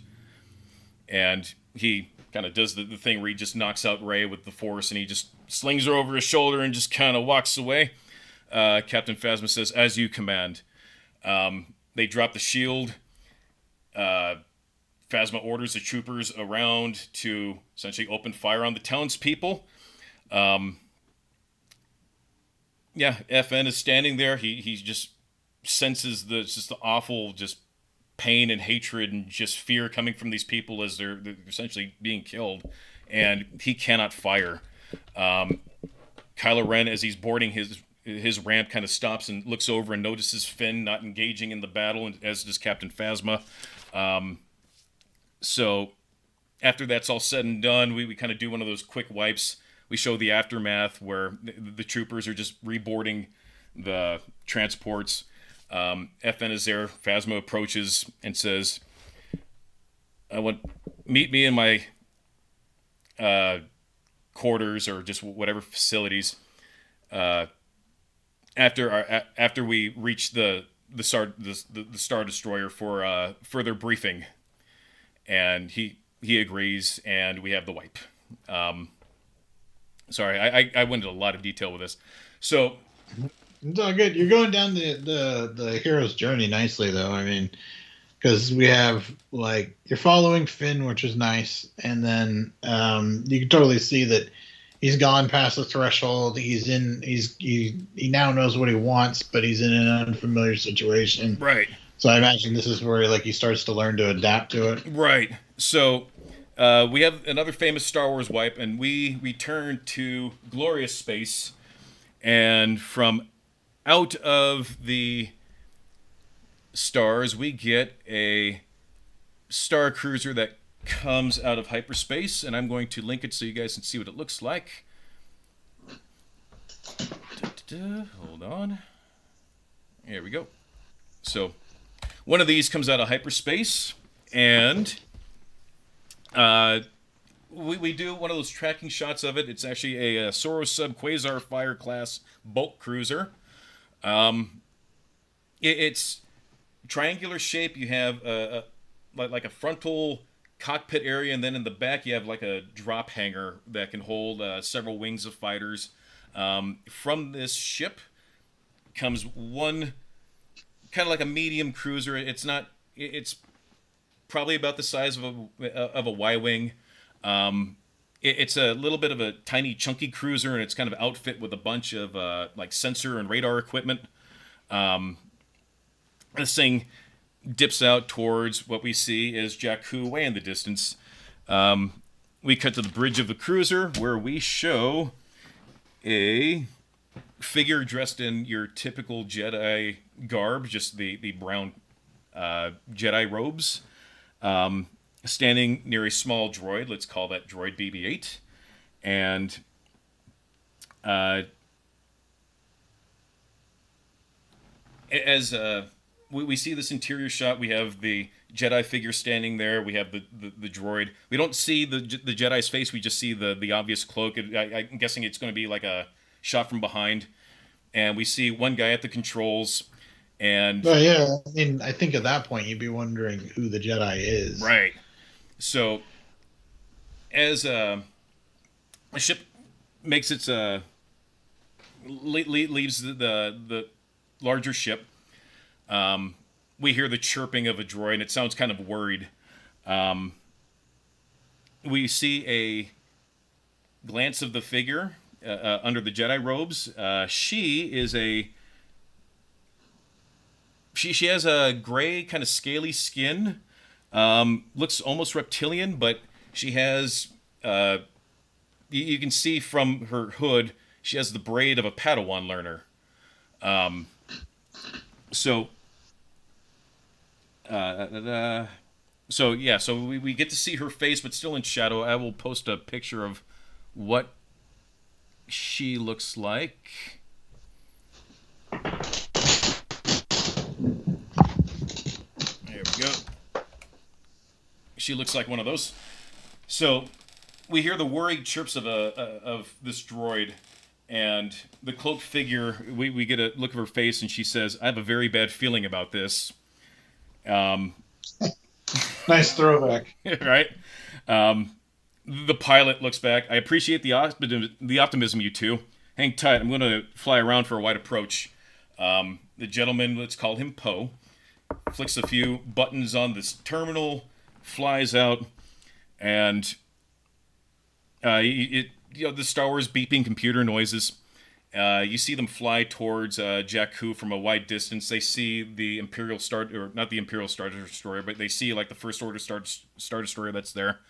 And he kind of does the thing where he just knocks out Ray with the force, and he just slings her over his shoulder and just kind of walks away. Captain Phasma says, "As you command." They drop the shield. Phasma orders the troopers around to essentially open fire on the townspeople. Yeah, FN is standing there. He just senses just the awful just pain and hatred and just fear coming from these people as they're essentially being killed, and he cannot fire. Kylo Ren, as he's boarding his ramp, kind of stops and looks over and notices Finn not engaging in the battle, and as does Captain Phasma. So after that's all said and done, we kind of do one of those quick wipes. We show the aftermath where the troopers are just reboarding the transports. FN is there. Phasma approaches and says, meet me in my quarters or just whatever facilities after we reach the Star Destroyer for further briefing." And he agrees, and we have the wipe. Sorry, I went into a lot of detail with this. So it's all good. You're going down the hero's journey nicely, though. I mean, because we have like you're following Finn, which is nice, and then you can totally see that he's gone past the threshold. He now knows what he wants, but he's in an unfamiliar situation. Right. So I imagine this is where he starts to learn to adapt to it. Right. So we have another famous Star Wars wipe, and we return to glorious space, and from out of the stars, we get a Star Cruiser that comes out of hyperspace, and I'm going to link it so you guys can see what it looks like. Hold on. Here we go. So one of these comes out of hyperspace, and we do one of those tracking shots of it. It's actually a Soros Sub Quasar Fire class bulk cruiser. It's triangular shape. You have like a frontal cockpit area, and then in the back you have like a drop hangar that can hold several wings of fighters. From this ship comes one kind of like a medium cruiser. It's probably about the size of a Y-wing. It's a little bit of a tiny, chunky cruiser, and it's kind of outfit with a bunch of like sensor and radar equipment. This thing dips out towards what we see as Jakku way in the distance. We cut to the bridge of the cruiser, where we show a figure dressed in your typical Jedi garb, just the brown Jedi robes, standing near a small droid. Let's call that droid BB-8. And as we see this interior shot, we have the Jedi figure standing there. We have the droid. We don't see the Jedi's face. We just see the obvious cloak. I'm guessing it's going to be like a shot from behind. And we see one guy at the controls. And well, yeah, I mean, I think at that point you'd be wondering who the Jedi is. Right. So as a ship makes its leaves the larger ship, we hear the chirping of a droid, and it sounds kind of worried. We see a glance of the figure under the Jedi robes. She has a gray, kind of scaly skin. Looks almost reptilian, but she has. You can see from her hood, she has the braid of a Padawan learner. So. So yeah, so we get to see her face, but still in shadow. I will post a picture of what she looks like. There we go. She looks like one of those. So we hear the worried chirps of this droid, and the cloaked figure. We get a look of her face, and she says, "I have a very bad feeling about this." Um, Nice throwback. right? The pilot looks back. I appreciate the optimism, you two. Hang tight. I'm going to fly around for a wide approach. The gentleman, let's call him Poe, flicks a few buttons on this terminal, flies out, and the Star Wars beeping computer noises. You see them fly towards Jakku from a wide distance. They see the Imperial Star, or not the Imperial Star Destroyer, but they see like the First Order Star Destroyer that's there.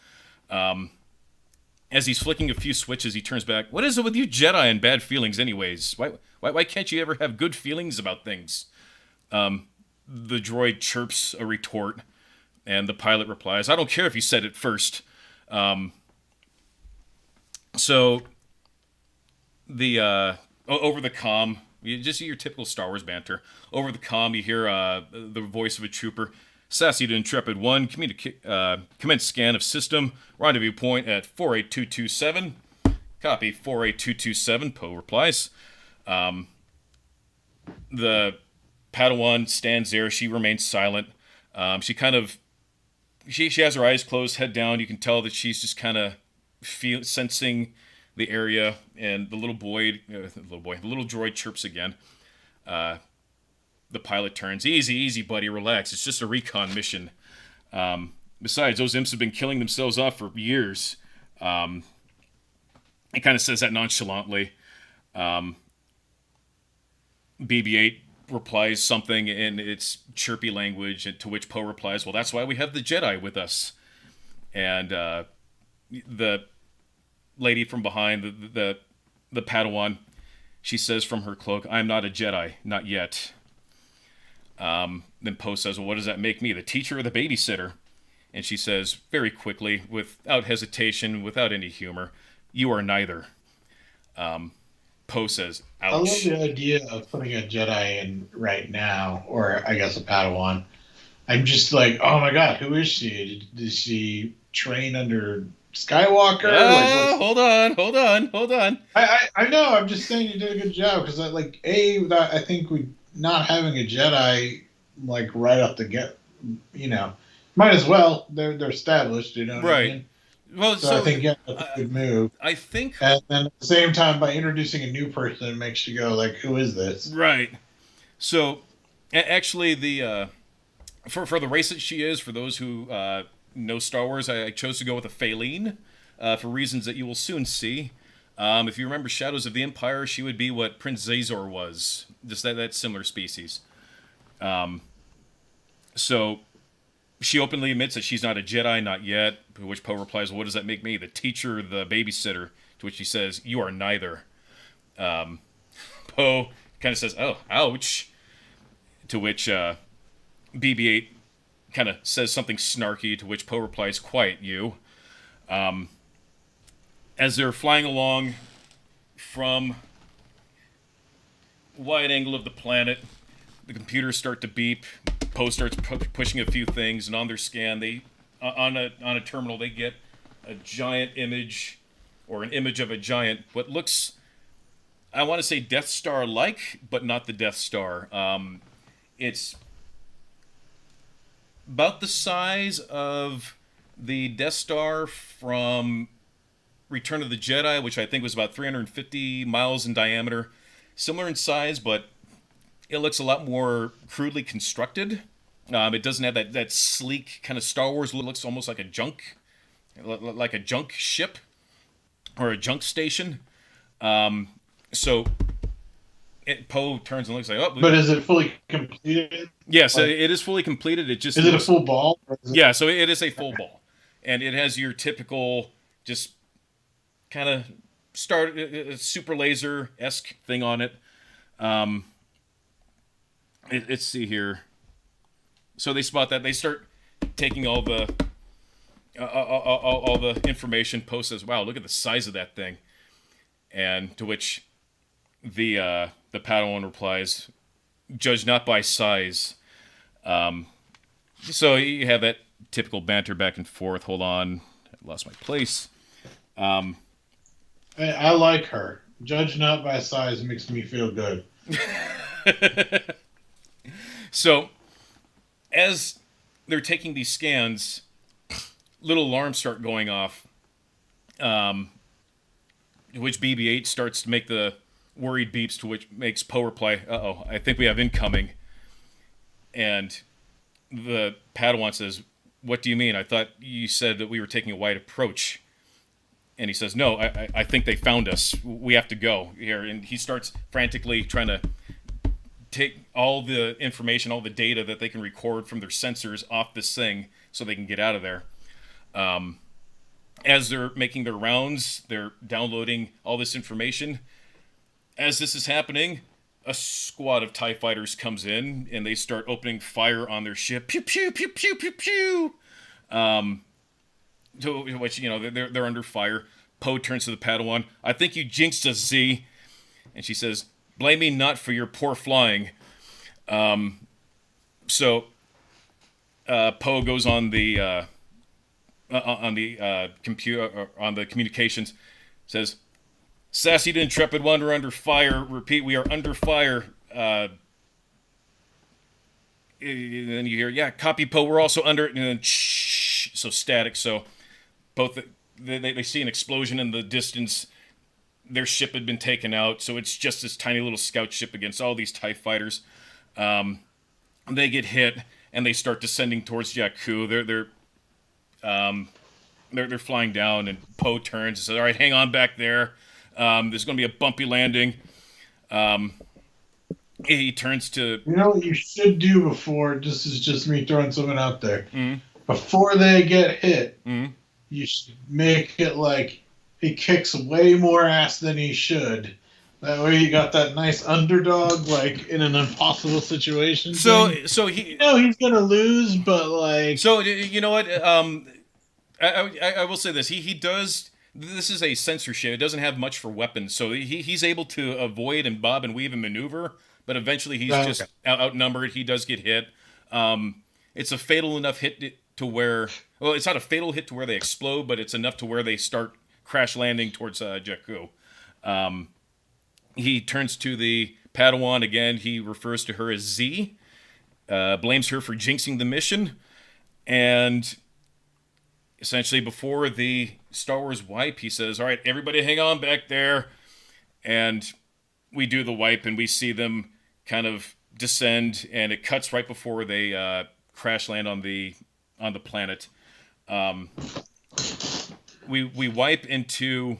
As he's flicking a few switches, he turns back. What is it with you Jedi and bad feelings, anyways? Why can't you ever have good feelings about things? The droid chirps a retort, and the pilot replies, "I don't care if you said it first." So the over the comm, you just see your typical Star Wars banter. Over the comm, you hear the voice of a trooper. Sassy to Intrepid 1, commence scan of system. Rendezvous point at 48227. Copy 48227, Poe replies. The Padawan stands there. She remains silent. She has her eyes closed, head down. You can tell that she's just kind of sensing the area, and the little droid chirps again. The pilot turns, easy, buddy, relax. It's just a recon mission. Besides, those imps have been killing themselves off for years. He kind of says that nonchalantly. BB-8 replies something in its chirpy language, and to which Poe replies, "Well, that's why we have the Jedi with us." And the lady from behind, the Padawan, she says from her cloak, "I'm not a Jedi, not yet." Then Poe says, "Well, what does that make me, the teacher or the babysitter?" And she says, very quickly, without hesitation, without any humor, "You are neither." Poe says, "Ouch." I love the idea of putting a Jedi in right now, or I guess a Padawan. I'm just like, oh my god, who is she? Did she train under Skywalker? Hold on. I know. I'm just saying you did a good job because I think we not having a Jedi like right off the get, might as well. They're established, you know. What I Right. mean? Well, So I think that's a good move. I think And then at the same time, by introducing a new person, it makes you go like, who is this? right. So actually, the for the race that she is, for those who know Star Wars, I chose to go with a Faline for reasons that you will soon see. If you remember Shadows of the Empire, she would be what Prince Zazor was, just that similar species. So she openly admits that she's not a Jedi, not yet. To which Poe replies, "What does that make me, the teacher or the babysitter?" To which he says, "You are neither." Poe kind of says, "Oh, ouch." To which BB-8 kind of says something snarky, to which Poe replies, "Quiet, you." As they're flying along from wide angle of the planet, the computers start to beep. Poe starts pushing a few things, and on their scan, they on a terminal they get a giant image, or an image of a giant what looks, I want to say Death Star like, but not the Death Star. It's about the size of the Death Star from Return of the Jedi, which I think was about 350 miles in diameter. Similar in size, but it looks a lot more crudely constructed. It doesn't have that sleek kind of Star Wars look. It looks almost like a junk ship or a junk station. So Poe turns and looks like, oh, But is it fully completed? yeah, so Like, it is fully completed. It just is it a looks, full ball? Or is it... yeah, so it is a full ball, and it has your typical just kind of super laser esque thing on it. Um, let's see here. So they spot that, they start taking all the all the information. Poe says, "Wow, look at the size of that thing," and to which the Padawan replies, "Judge not by size." So you have that typical banter back and forth. Hold on, I lost my place. I like her. Judge not by size makes me feel good. So as they're taking these scans, little alarms start going off, which BB-8 starts to make the worried beeps, to which makes Poe reply, "Uh-oh, I think we have incoming." And the Padawan says, "What do you mean? I thought you said that we were taking a wide approach." And he says, "No, I think they found us. We have to go here." And he starts frantically trying to take all the information, all the data that they can record from their sensors off this thing so they can get out of there. As they're making their rounds, they're downloading all this information. As this is happening, a squad of TIE fighters comes in and they start opening fire on their ship. Pew, pew, pew, pew, pew, pew. To which, they're under fire. Poe turns to the Padawan. "I think you jinxed us, Z." And she says, "Blame me not for your poor flying." So Poe goes on the computer, on the communications, says, "Sassy the Intrepid One are under fire. Repeat, we are under fire." And then you hear, "Yeah, copy, Poe. We're also under." And then shh, so static. So both they see an explosion in the distance. Their ship had been taken out, so it's just this tiny little scout ship against all these TIE fighters. They get hit and they start descending towards Jakku. They're flying down, and Poe turns and says, "All right, hang on back there. There's going to be a bumpy landing." He turns to... You know what you should do before? This is just me throwing something out there. Mm-hmm. Before they get hit, Mm-hmm. you should make it like he kicks way more ass than he should. That way you got that nice underdog, like, in an impossible situation. So he... You know he's gonna lose, but, like... So, you know what? I will say this. He does... This is a censorship. It doesn't have much for weapons, so he's able to avoid and bob and weave and maneuver, but eventually he's just outnumbered. He does get hit. It's a fatal enough hit to where... Well, it's not a fatal hit to where they explode, but it's enough to where they start crash landing towards Jakku. He turns to the Padawan again. He refers to her as Z, blames her for jinxing the mission, and essentially before the Star Wars wipe, he says, "All right, everybody hang on back there." And we do the wipe, and we see them kind of descend, and it cuts right before they crash land on the planet. We wipe into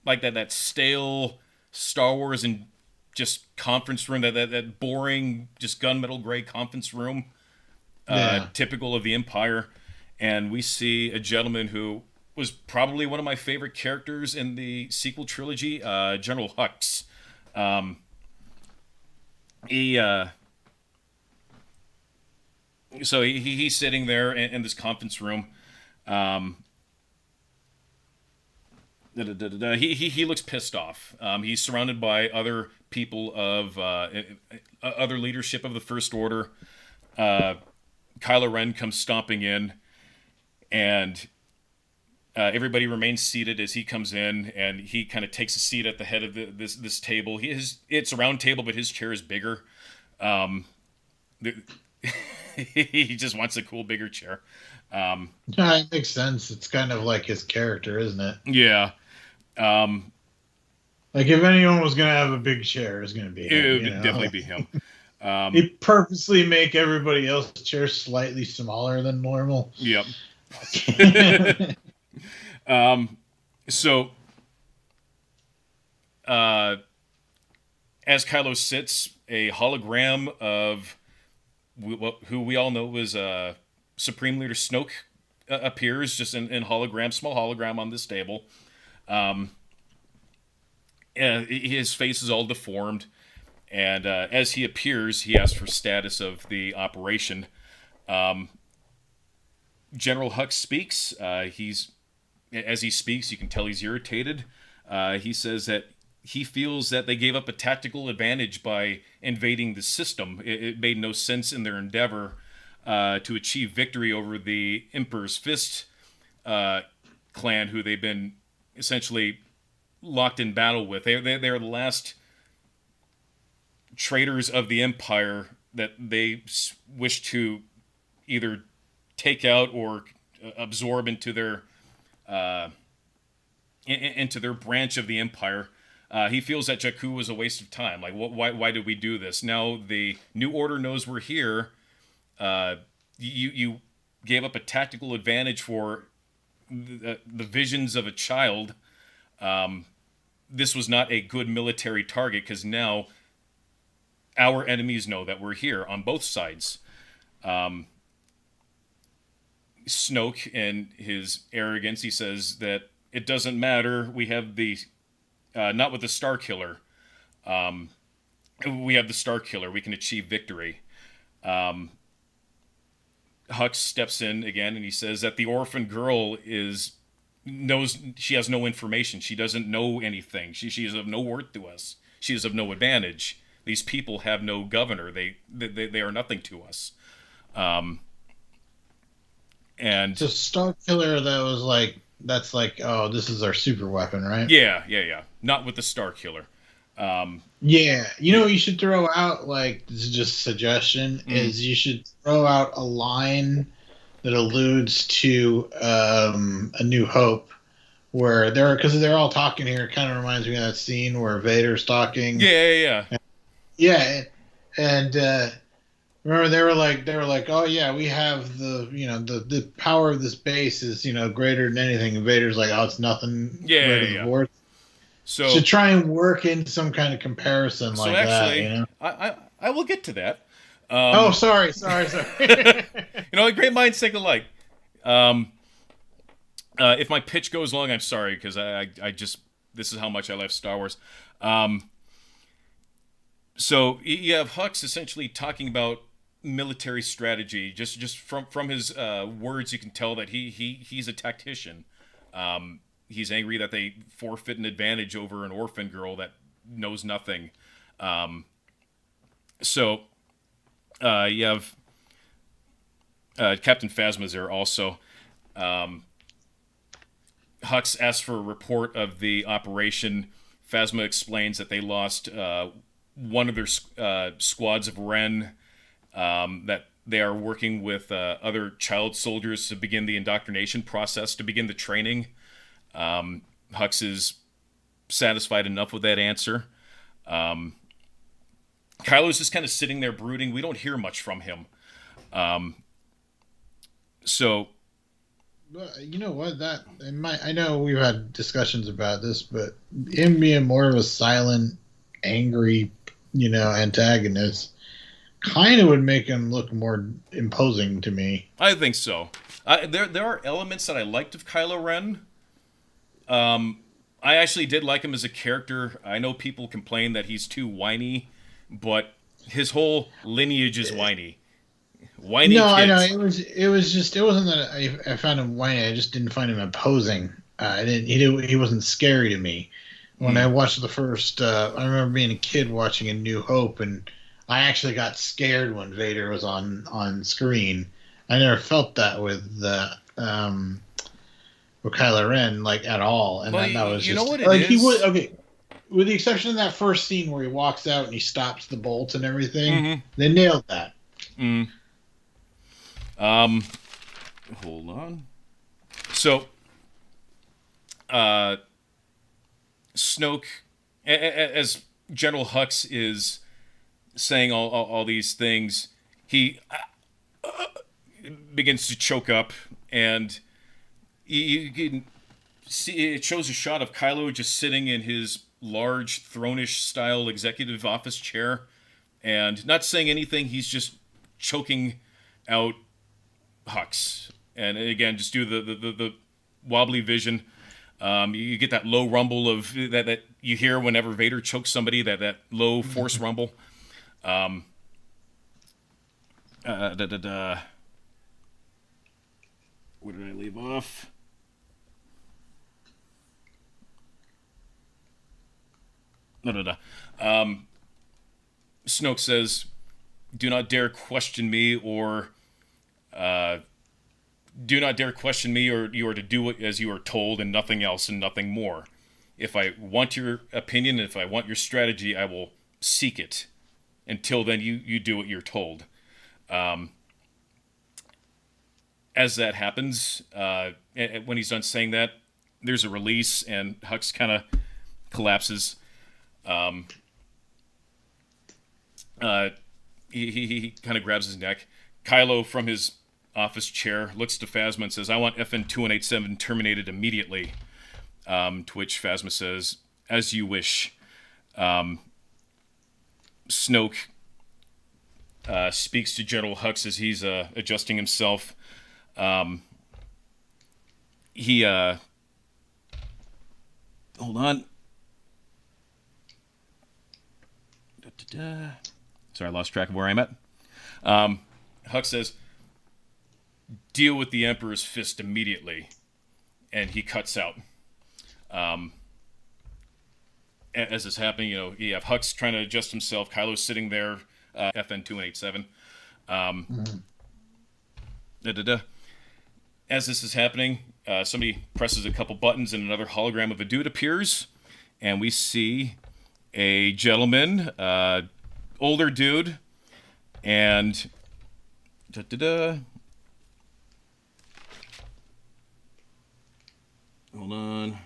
like that stale Star Wars and just conference room, that boring, just gunmetal gray conference room, typical of the Empire. And we see a gentleman who was probably one of my favorite characters in the sequel trilogy, General Hux. He's sitting there in this conference room. He looks pissed off. He's surrounded by other people of other leadership of the First Order. Kylo Ren comes stomping in, and everybody remains seated as he comes in, and he kind of takes a seat at the head of this table. It's a round table, but his chair is bigger. He just wants a cool, bigger chair. Yeah, it makes sense. It's kind of like his character, isn't it? Yeah. Like, if anyone was going to have a big chair, it's going to be him. It would definitely be him. He purposely make everybody else's chair slightly smaller than normal. Yep. So as Kylo sits, a hologram of who we all know was Supreme Leader Snoke appears just in hologram, small hologram on this table. And his face is all deformed, and as he appears, he asks for status of the operation. General Hux speaks. As he speaks, you can tell he's irritated. He says that he feels that they gave up a tactical advantage by invading the system. It made no sense in their endeavor to achieve victory over the Emperor's Fist clan, who they've been essentially locked in battle with. They're the last traitors of the Empire that they wish to either take out or absorb into their branch of the Empire. He feels that Jakku was a waste of time. Like, why did we do this? Now the New Order knows we're here. You gave up a tactical advantage for the visions of a child. This was not a good military target because now our enemies know that we're here on both sides. Snoke, in his arrogance, he says that it doesn't matter. We have the not with the Star Killer. We have the Star Killer. We can achieve victory. Hux steps in again and he says that the orphan girl knows she has no information. She doesn't know anything. She is of no worth to us. She is of no advantage. These people have no governor. They are nothing to us. And So Star Killer, that's like, oh, this is our super weapon, right? yeah. Not with the Star Killer. Yeah, you know what you should throw out, like, this is just a suggestion, is you should throw out a line that alludes to A New Hope, where because they're all talking here. It kind of reminds me of that scene where Vader's talking. Yeah. Yeah, and remember they were like, oh yeah, we have the power of this base is greater than anything. And Vader's like, oh, it's nothing. Yeah. So to try and work in some kind of comparison like actually, that. I will get to that. Oh, sorry. Great minds think alike. If my pitch goes long, I'm sorry, because I just, this is how much I love Star Wars. So you have Hux essentially talking about military strategy. Just from his words, you can tell that he's a tactician. He's angry that they forfeit an advantage over an orphan girl that knows nothing. So you have Captain Phasma's there also. Hux asks for a report of the operation. Phasma explains that they lost one of their squads of Ren, that they are working with other child soldiers to begin the indoctrination process, to begin the training. Hux is satisfied enough with that answer. Kylo's just kind of sitting there brooding. We don't hear much from him. So, you know what? I know we've had discussions about this, but him being more of a silent, angry, antagonist kind of would make him look more imposing to me. I think so. There are elements that I liked of Kylo Ren. I actually did like him as a character. I know people complain that he's too whiny, but his whole lineage is whiny. Whiny no, kids. I know it wasn't that I found him whiny. I just didn't find him imposing. He wasn't scary to me. When I watched the first, I remember being a kid watching A New Hope, and I actually got scared when Vader was on screen. I never felt that with Kylo Ren, like, at all, and that was just, you know what it like, is? he would, okay, with the exception of that first scene where he walks out and he stops the bolts and everything. They nailed that. Hold on. So, Snoke, as General Hux is saying all these things, he begins to choke up, and you can see it shows a shot of Kylo just sitting in his large throne-ish style executive office chair, and not saying anything. He's just choking out Hux, and again, just do the wobbly vision. You get that low rumble of that you hear whenever Vader chokes somebody. That low force rumble. Where did I leave off? Snoke says, "Do not dare question me, or do not dare question me, or you are to do it as you are told, and nothing else, and nothing more. If I want your opinion, if I want your strategy, I will seek it. Until then, you do what you're told." As that happens, when he's done saying that, there's a release, and Hux kind of collapses. He kind of grabs his neck. Kylo, from his office chair, looks to Phasma and says, "I want FN 2187 terminated immediately." To which Phasma says, "As you wish." Snoke speaks to General Hux as he's adjusting himself. He hold on. Sorry, I lost track of where I'm at. Hux says, "Deal with the Emperor's fist immediately," and he cuts out. As is happening, you have Hux trying to adjust himself. Kylo's sitting there, FN 2187. As this is happening, somebody presses a couple buttons and another hologram of a dude appears, and we see a gentleman, older dude, and hold on.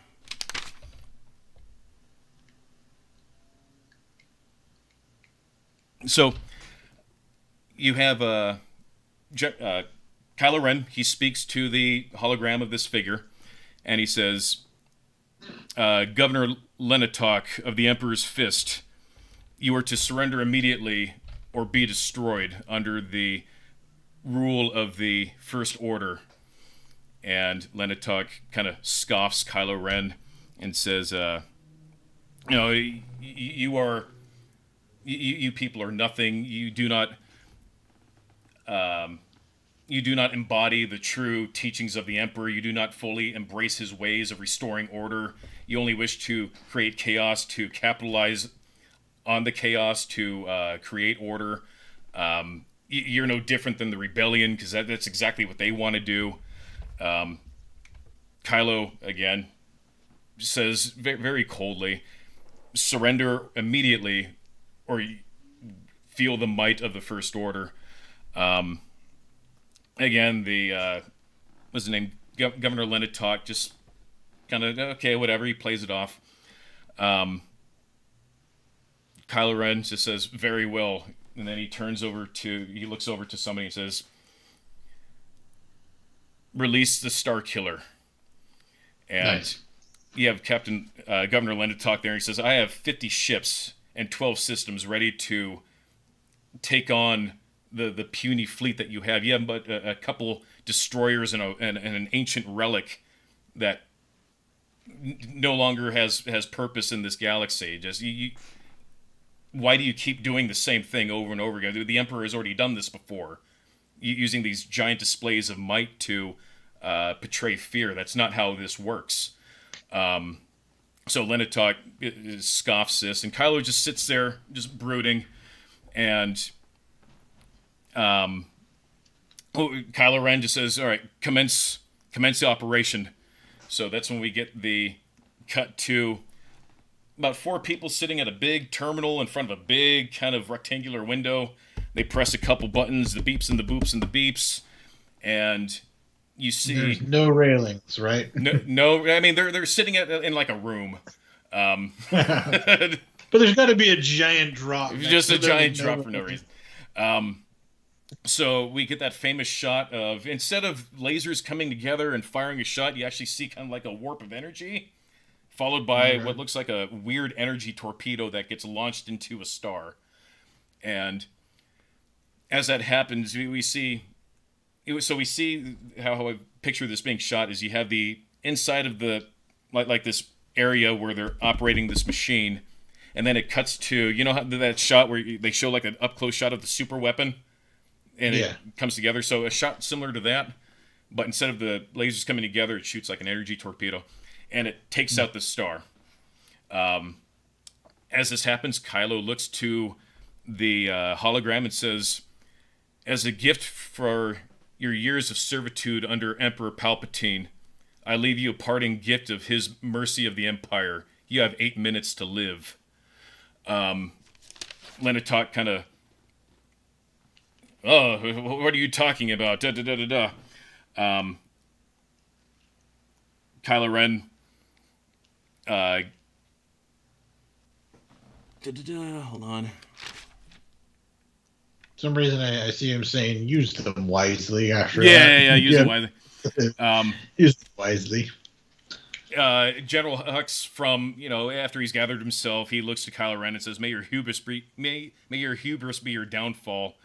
So you have Kylo Ren. He speaks to the hologram of this figure, and he says, "Governor Lenatok of the Emperor's Fist, you are to surrender immediately or be destroyed under the rule of the First Order." And Lenatok kind of scoffs Kylo Ren and says, you people are nothing. You do not embody the true teachings of the Emperor. You do not fully embrace his ways of restoring order. You only wish to create chaos, to capitalize on the chaos, to create order. You're no different than the rebellion, because that's exactly what they want to do. Kylo, again, says very coldly, "Surrender immediately, or feel the might of the First Order." Again, what's his name? Governor Lenatok just kind of, okay, whatever, he plays it off. Kylo Ren just says, "Very well," and then he looks over to somebody and says, "Release the Star Killer." And Nice. you have Governor Lenatok there, and he says, "I have 50 ships and 12 systems ready to take on the puny fleet that you have. You have but a couple destroyers and an ancient relic that no longer has purpose in this galaxy. Just why do you keep doing the same thing over and over again? The Emperor has already done this before, using these giant displays of might to portray fear. That's not how this works." So Lenatok scoffs this, and Kylo just sits there, just brooding, and Kylo Ren just says, "All right, commence the operation." So that's when we get the cut to about 4 people sitting at a big terminal in front of a big kind of rectangular window. They press a couple buttons, the beeps and the boops and the beeps, and you see There's no railings, right? no. I mean, they're sitting in like a room. But there's got to be a giant drop. Just a giant drop for no reason. So we get that famous shot of, instead of lasers coming together and firing a shot, you actually see kind of like a warp of energy followed by Okay. what looks like a weird energy torpedo that gets launched into a star. And as that happens, we see so we see how I picture this being shot is you have the inside of the like this area where they're operating this machine, and then it cuts to how that shot where they show like an up close shot of the super weapon, and it Yeah. comes together. So a shot similar to that, but instead of the lasers coming together, it shoots like an energy torpedo, and it takes out the star. As this happens, Kylo looks to the hologram and says, "As a gift for your years of servitude under Emperor Palpatine, I leave you a parting gift of his mercy of the Empire. You have 8 minutes to live." Lenatok kind of, "Oh, what are you talking about? Da da da da da." Kylo Ren, hold on. For some reason I see him saying use them wisely after Yeah, that. use it wisely. Use them wisely. General Hux, from after he's gathered himself, he looks to Kylo Ren and says, "May your hubris be your downfall."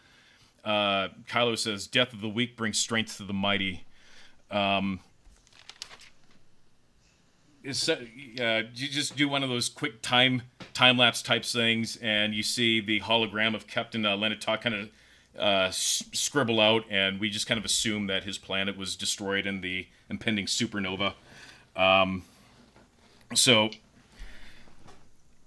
Kylo says, "Death of the weak brings strength to the mighty." You just do one of those quick time lapse types things, and you see the hologram of Captain Lenatok kind of scribble out, and we just kind of assume that his planet was destroyed in the impending supernova. So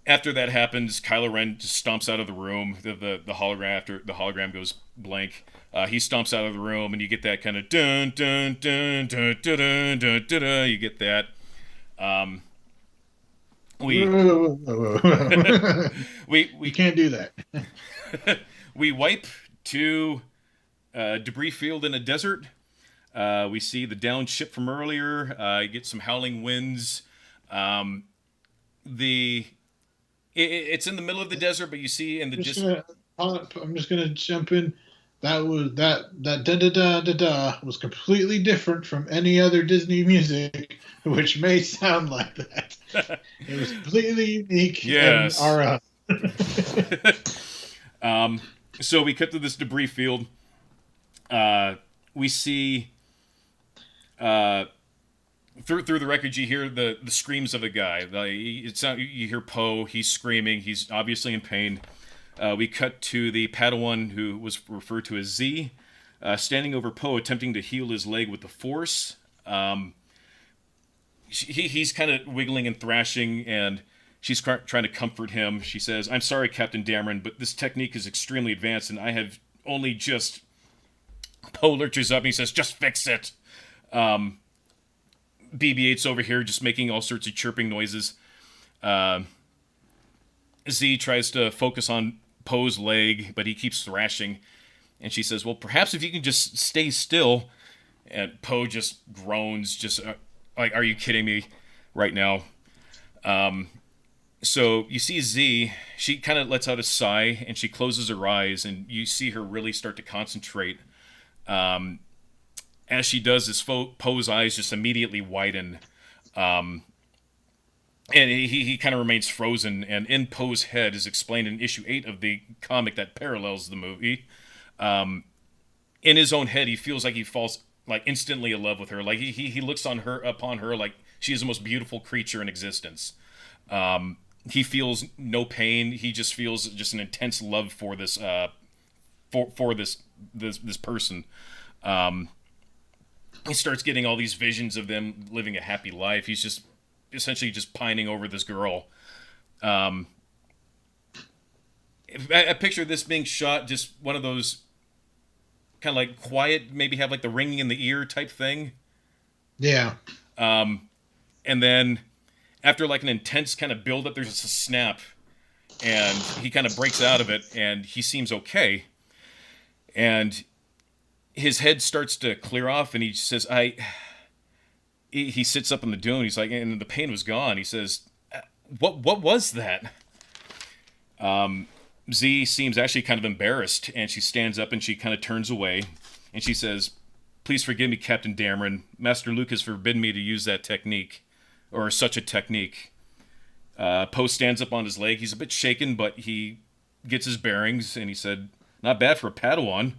after that happens, Kylo Ren just stomps out of the room. The hologram, after the hologram goes blank, he stomps out of the room, and you get that kind of dun dun dun dun dun dun dun dun. Dun. You get that. We we can't do that. We wipe to a debris field in a desert. We see the downed ship from earlier. You get some howling winds. It's in the middle of the desert, but you see in the I'm just gonna jump in. That da da da da da was completely different from any other Disney music, which may sound like that. It was completely unique. Yes. And our So we cut to this debris field. We see through the wreckage, you hear the screams of a guy. You hear Poe. He's screaming. He's obviously in pain. We cut to the Padawan who was referred to as Z, standing over Poe, attempting to heal his leg with the Force. He's kind of wiggling and thrashing, and she's trying to comfort him. She says, "I'm sorry, Captain Dameron, but this technique is extremely advanced, and I have only just..." Poe lurches up and he says, "Just fix it." BB-8's over here just making all sorts of chirping noises. Z tries to focus on Poe's leg, but he keeps thrashing. And she says, "Well, perhaps if you can just stay still." And Poe just groans, just like, "Are you kidding me right now?" So you see Z, she kind of lets out a sigh, and she closes her eyes, and you see her really start to concentrate. As she does this, Poe's eyes just immediately widen. And he kind of remains frozen, and in Poe's head is explained in issue 8 of the comic that parallels the movie. In his own head, he feels like he falls like instantly in love with her. Like he looks upon her like she is the most beautiful creature in existence. He feels no pain. He just feels just an intense love for this for this person. He starts getting all these visions of them living a happy life. He's just essentially just pining over this girl. I picture this being shot just one of those kind of like quiet, maybe have like the ringing in the ear type thing. Yeah. And then after like an intense kind of build up, there's just a snap, and he kind of breaks out of it, and he seems okay. And his head starts to clear off, and he says, he sits up on the dune. He's like, and the pain was gone. He says, what was that? Z seems actually kind of embarrassed, and she stands up and she kind of turns away, and she says, "Please forgive me, Captain Dameron. Master Luke has forbidden me to use that technique, or such a technique." Poe stands up on his leg. He's a bit shaken, but he gets his bearings, and he said, "Not bad for a Padawan."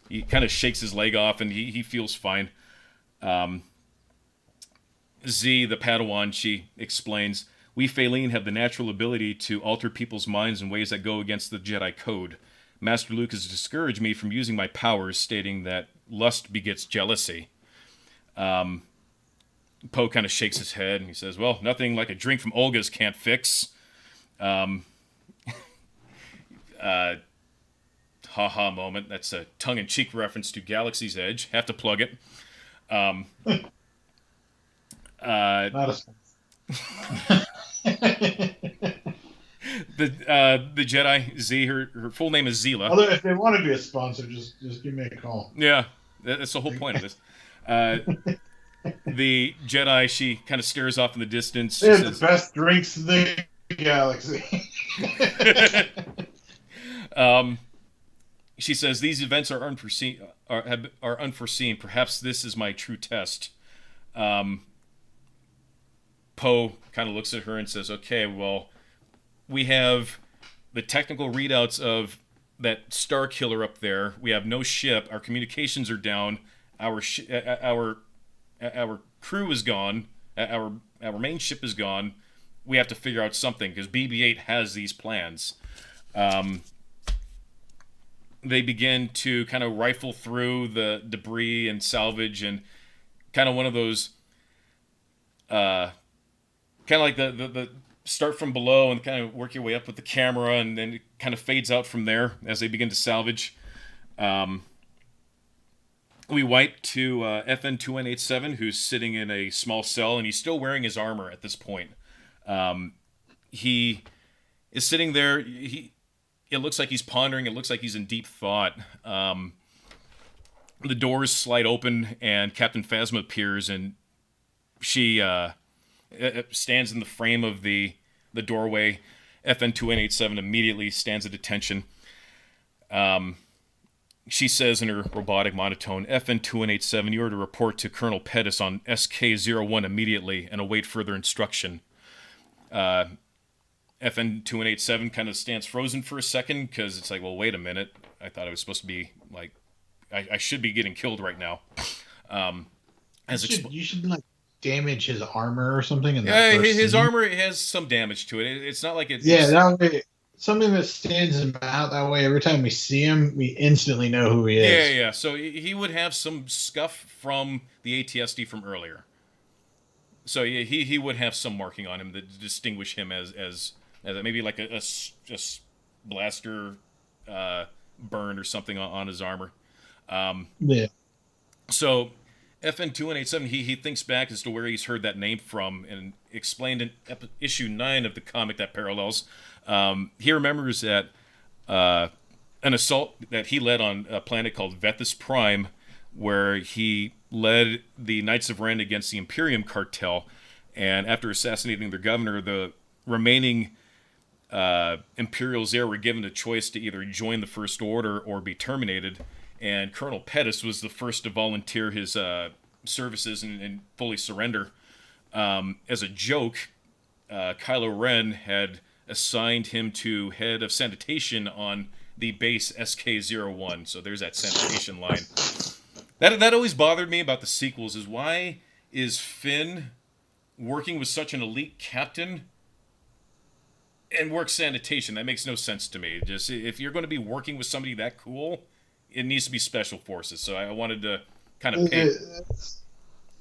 He kind of shakes his leg off, and he feels fine. Z, the Padawan, she explains, "We Faline have the natural ability to alter people's minds in ways that go against the Jedi Code. Master Luke has discouraged me from using my powers, stating that lust begets jealousy." Poe kind of shakes his head, and he says, "Well, nothing like a drink from Olga's can't fix." Ha moment. That's a tongue-in-cheek reference to Galaxy's Edge. Have to plug it. Not a The Jedi Z, her full name is Zila. Although if they want to be a sponsor, just give me a call. Yeah, that's the whole point of this. The Jedi, she kind of stares off in the distance. They're the best drinks in the galaxy. She says, "These events are unforeseen. Are unforeseen. Perhaps this is my true test." Poe kind of looks at her and says, "Okay, well, we have the technical readouts of that Star Killer up there. We have no ship. Our communications are down. Our crew is gone. Our main ship is gone. We have to figure out something because BB-8 has these plans." They begin to kind of rifle through the debris and salvage, and kind of one of those, kind of like the start from below and kind of work your way up with the camera, and then it kind of fades out from there as they begin to salvage. We wipe to FN-2187, who's sitting in a small cell, and he's still wearing his armor at this point. He is sitting there. It looks like he's pondering. It looks like he's in deep thought. The doors slide open, and Captain Phasma appears, and she stands in the frame of the doorway. FN-2187 immediately stands at attention. She says in her robotic monotone, "FN-2187, you are to report to Colonel Pettis on SK-01 immediately and await further instruction." FN-2187 kind of stands frozen for a second because it's like, well, wait a minute. I thought I was supposed to be, like, I should be getting killed right now. You should like damage his armor or something. His armor has some damage to it. It's not like it's... Yeah, that way, something that stands him out that way. Every time we see him, we instantly know who he is. Yeah. So he would have some scuff from the ATSD from earlier. So yeah, he would have some marking on him that distinguish him as maybe like a blaster burn or something on his armor. Yeah. So FN-2187, he thinks back as to where he's heard that name from and explained in issue 9 of the comic that parallels. He remembers that an assault that he led on a planet called Vethis Prime, where he led the Knights of Ren against the Imperium cartel, and after assassinating their governor, the remaining Imperials there were given a choice to either join the First Order or be terminated, and Colonel Pettis was the first to volunteer his services and fully surrender. As a joke, Kylo Ren had assigned him to head of sanitation on the base SK-01, so there's that sanitation line. That always bothered me about the sequels, is why is Finn working with such an elite captain and works sanitation? That makes no sense to me. Just, if you're going to be working with somebody that cool, it needs to be special forces. So I wanted to kind of pay...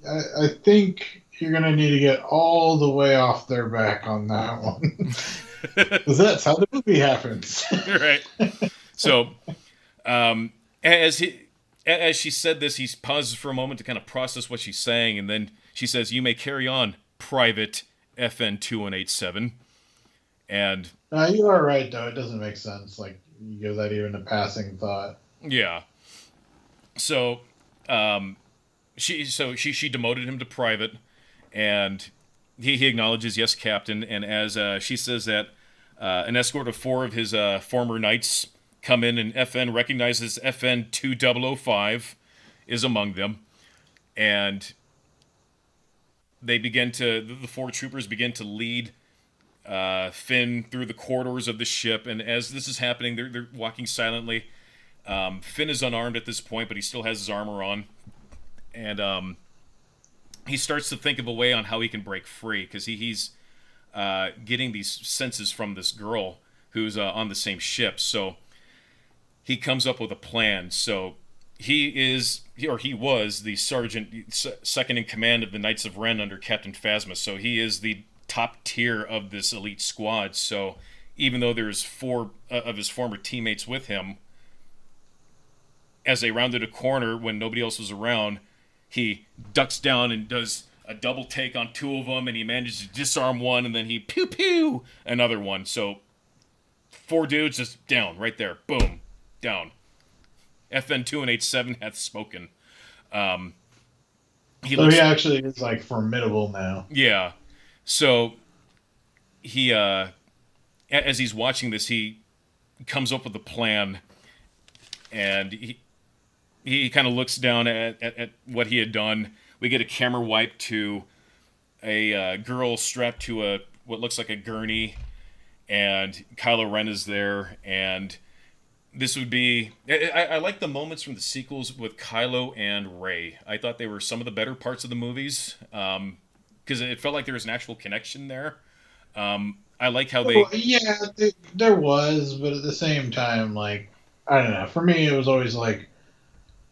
I think you're going to need to get all the way off their back on that one. Because that's how the movie happens. Right. So, as she said this, he pauses for a moment to kind of process what she's saying, and then she says, "You may carry on, Private FN-2187." And you are right, though. It doesn't make sense. Like, you give that even a passing thought. Yeah. So, she demoted him to private, and he acknowledges, "Yes, Captain." And as she says that an escort of 4 of his former knights come in, and FN recognizes FN-2005 is among them, and they begin to, the 4 troopers begin to lead Finn through the corridors of the ship, and as this is happening, they're walking silently. Finn is unarmed at this point, but he still has his armor on, and he starts to think of a way on how he can break free because he's getting these senses from this girl who's on the same ship. So he comes up with a plan. So he was the sergeant, second in command of the Knights of Ren under Captain Phasma. So he is the top tier of this elite squad. So even though there's four of his former teammates with him, as they rounded a corner when nobody else was around, he ducks down and does a double take on two of them, and he manages to disarm one, and then he pew pew another one. So 4 dudes just down right there. Boom. Down. FN 287 hath spoken. He actually is like formidable now. Yeah. So he as he's watching this, he comes up with a plan, and he kind of looks down at what he had done. We get a camera wipe to a girl strapped to what looks like a gurney, and Kylo Ren is there, and this would be... I like the moments from the sequels with Kylo and Rey. I thought they were some of the better parts of the movies, because it felt like there was an actual connection there. I like how they... Well, yeah, there was, but at the same time, like, I don't know. For me, it was always like,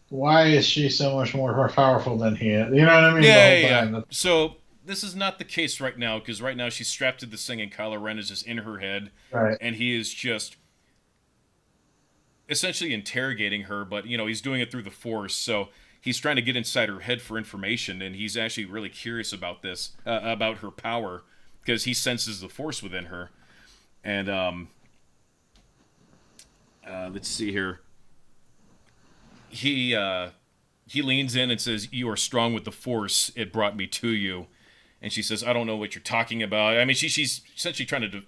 why is she so much more powerful than he is? You know what I mean? Yeah. So this is not the case right now, because right now she's strapped to this thing and Kylo Ren is just in her head. Right. And he is just essentially interrogating her, but, he's doing it through the Force, so he's trying to get inside her head for information, and he's actually really curious about this, about her power, because he senses the Force within her. And, let's see here. He leans in and says, "You are strong with the Force. It brought me to you." And she says, "I don't know what you're talking about." I mean, she's essentially trying to...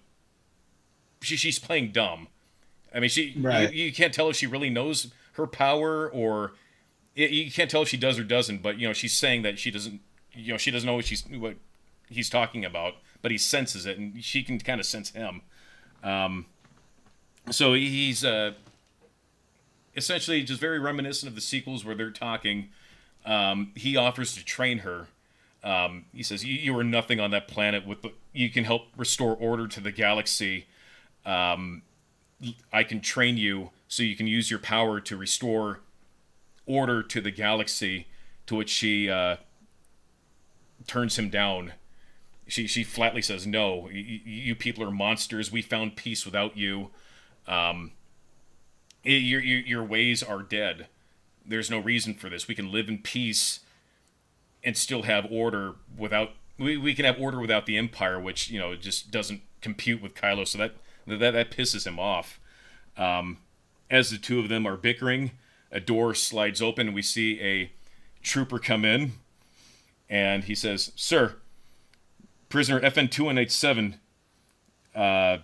she's playing dumb. I mean, right. you can't tell if she really knows her power, or... you can't tell if she does or doesn't, but, she's saying that she doesn't... she doesn't know what he's talking about, but he senses it, and she can kind of sense him. So he's... essentially just very reminiscent of the sequels where they're talking. He offers to train her. He says, you are nothing on that planet. You can help restore order to the galaxy. I can train you so you can use your power to restore order to the galaxy, to which she turns him down. She flatly says, "No, you people are monsters. We found peace without you. Your ways are dead. There's no reason for this. We can live in peace and still have order without... We can have order without the Empire, which, just doesn't compute with Kylo, so that pisses him off. As the two of them are bickering, a door slides open, and we see a trooper come in, and he says, "Sir, prisoner FN 2187, hold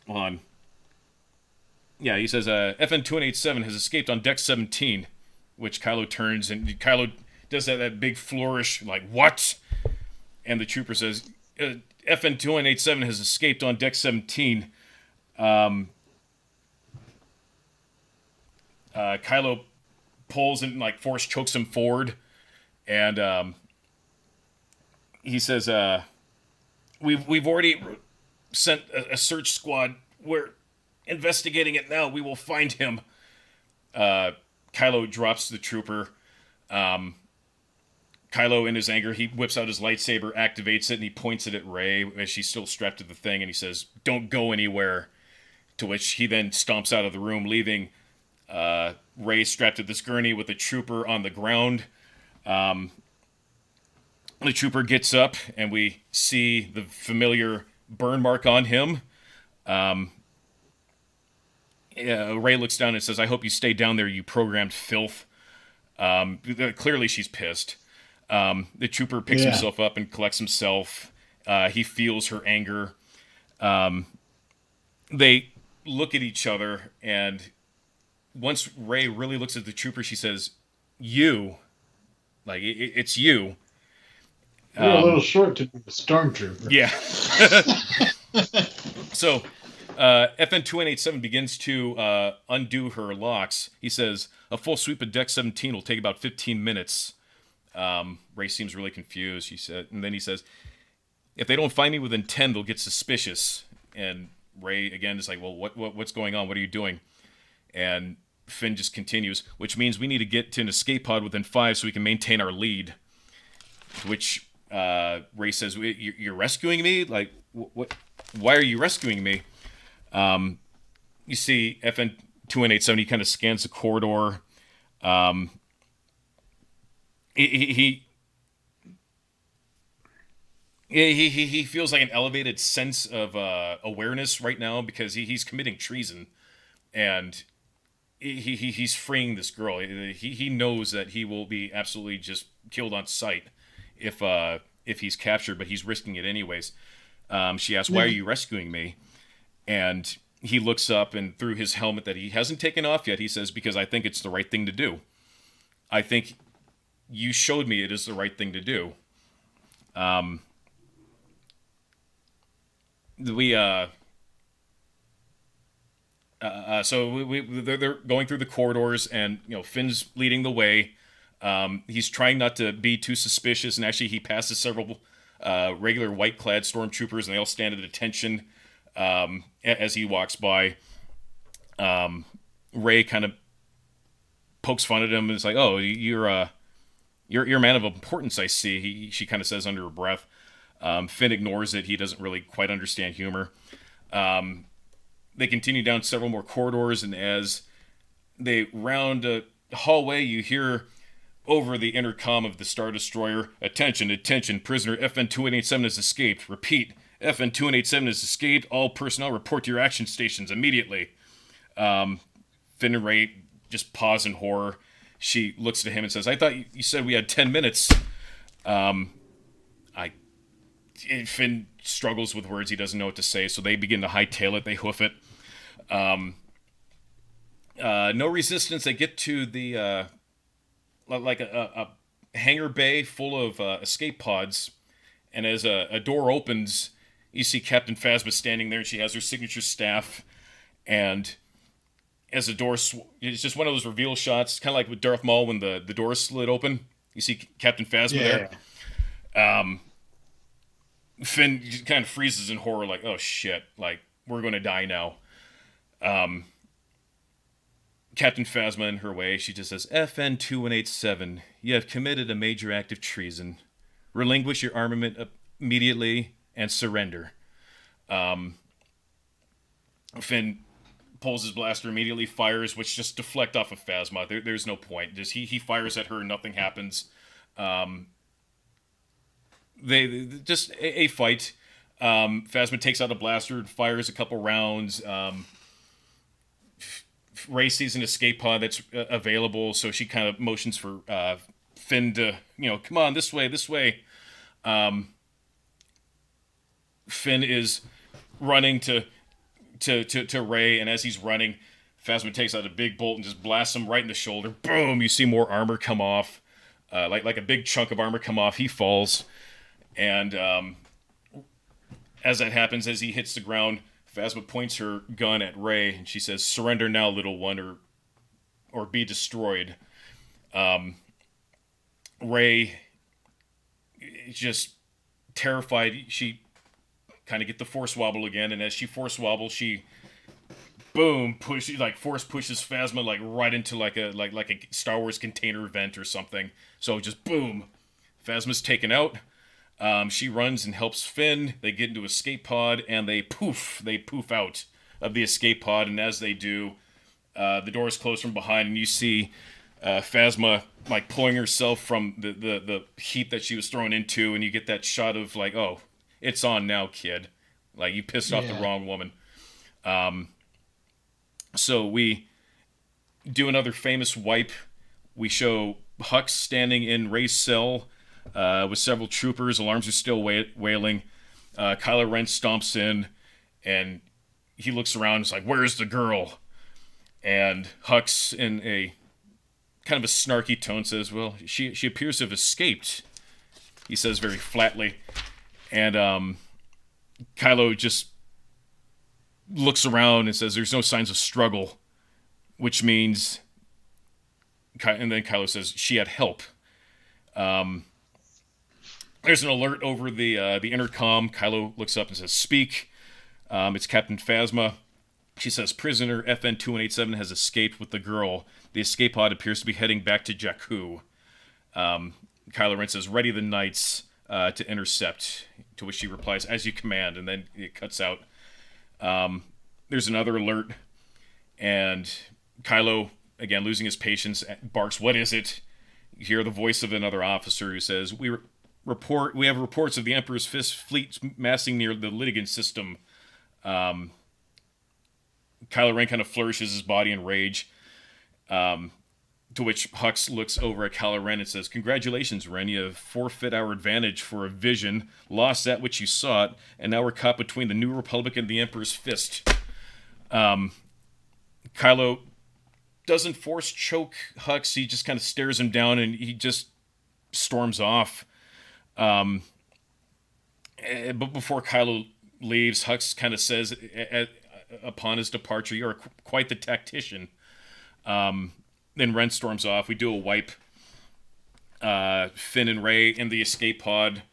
on. Yeah, he says, FN 2187 has escaped on deck 17, which Kylo turns, and Kylo does that big flourish, like, what? And the trooper says, FN 2187 has escaped on deck 17. Kylo pulls and, like, force chokes him forward, and he says, we've already sent a search squad. We're investigating it now. We will find him." Kylo drops the trooper. Kylo, in his anger, he whips out his lightsaber, activates it, and he points it at Rey as she's still strapped to the thing, and he says, "Don't go anywhere." To which he then stomps out of the room, leaving Rey strapped to this gurney with the trooper on the ground. The trooper gets up, and we see the familiar burn mark on him. Rey looks down and says, "I hope you stay down there, you programmed filth." Clearly she's pissed. The trooper picks himself up and collects himself. He feels her anger. They look at each other, and once Rey really looks at the trooper, she says, "You." Like, it's you. You're a little short to be a stormtrooper. Yeah. So, FN 2187 begins to undo her locks. He says, a full sweep of Deck 17 will take about 15 minutes. Ray seems really confused, he said. And then he says, if they don't find me within 10, they'll get suspicious. And Ray, again, is like, well, what's going on? What are you doing? And Finn just continues, which means we need to get to an escape pod within 5 so we can maintain our lead. Which Ray says, you're rescuing me? Like, what? Why are you rescuing me? You see FN 2187, he kind of scans the corridor. He feels like an elevated sense of awareness right now because he's committing treason, and he's freeing this girl. He knows that he will be absolutely just killed on sight if he's captured, but he's risking it anyways. She asks, "Why are you rescuing me?" And he looks up, and through his helmet that he hasn't taken off yet, he says, "Because I think it's the right thing to do. I think you showed me it is the right thing to do." They're going through the corridors, and Finn's leading the way. He's trying not to be too suspicious, and actually he passes several regular white-clad stormtroopers, and they all stand at attention as he walks by. Ray kind of pokes fun at him and is like, "Oh, you're a man of importance, I see." She kind of says under her breath. Finn ignores it. He doesn't really quite understand humor. They continue down several more corridors, and as they round a hallway, you hear over the intercom of the Star Destroyer, "Attention, attention, prisoner FN 2187 has escaped. Repeat, FN 2187 has escaped. All personnel report to your action stations immediately." Finn and Ray just pause in horror. She looks at him and says, "I thought you said we had 10 minutes. Finn struggles with words. He doesn't know what to say, so they begin to hightail it. They hoof it. No resistance. They get to the like a hangar bay full of escape pods, and as a door opens, you see Captain Phasma standing there, and she has her signature staff. And as the door, it's just one of those reveal shots, kind of like with Darth Maul when the door slid open. You see Captain Phasma there. Finn just kind of freezes in horror, like, "Oh shit, like, we're going to die now." Captain Phasma, in her way, she just says, "FN 2187, you have committed a major act of treason. Relinquish your armament immediately and surrender." Finn pulls his blaster, immediately fires, which just deflect off of Phasma. There's no point. Just he fires at her, nothing happens. They just a fight. Phasma takes out a blaster and fires a couple rounds. Ray sees an escape pod that's available, so she kind of motions for Finn to, "Come on, this way, this way." Finn is running to Ray, and as he's running, Phasma takes out a big bolt and just blasts him right in the shoulder. Boom! You see more armor come off, like a big chunk of armor come off. He falls. And as that happens, as he hits the ground, Phasma points her gun at Ray, and she says, "Surrender now, little one, or be destroyed." Ray is just terrified. She kind of get the force wobble again, and as she force wobbles, she force pushes Phasma like right into like a Star Wars container vent or something. So just boom, Phasma's taken out. She runs and helps Finn. They get into escape pod, and they poof out of the escape pod. And as they do, the doors close from behind, and you see Phasma like pulling herself from the heap that she was thrown into, and you get that shot of like, "Oh, it's on now, kid. Like, you pissed off the wrong woman." So we do another famous wipe. We show Hux standing in Ray's cell with several troopers. Alarms are still wailing. Kylo Ren stomps in, and he looks around and is like, "Where's the girl?" And Hux, in a kind of a snarky tone, says, "Well, she appears to have escaped." he says very flatly. And Kylo just looks around and says, "There's no signs of struggle," which means, and then Kylo says, "She had help." There's an alert over the intercom. Kylo looks up and says, "Speak." It's Captain Phasma. She says, "Prisoner FN-2187 has escaped with the girl. The escape pod appears to be heading back to Jakku." Kylo Ren says, "Ready the knights to intercept." To which she replies, "As you command," and then it cuts out. There's another alert, and Kylo, again losing his patience, barks, "What is it?" You hear the voice of another officer who says, We have reports of the Emperor's Fist fleet massing near the Litigant system." Kylo Ren kind of flourishes his body in rage. To which Hux looks over at Kylo Ren and says, "Congratulations, Ren. You have forfeit our advantage for a vision, lost that which you sought, and now we're caught between the New Republic and the Emperor's Fist." Kylo doesn't force choke Hux. He just kind of stares him down and he just storms off. But before Kylo leaves, Hux kind of says, upon his departure, "You're quite the tactician." Then Ren storms off. We do a wipe. Finn and Rey in the escape pod.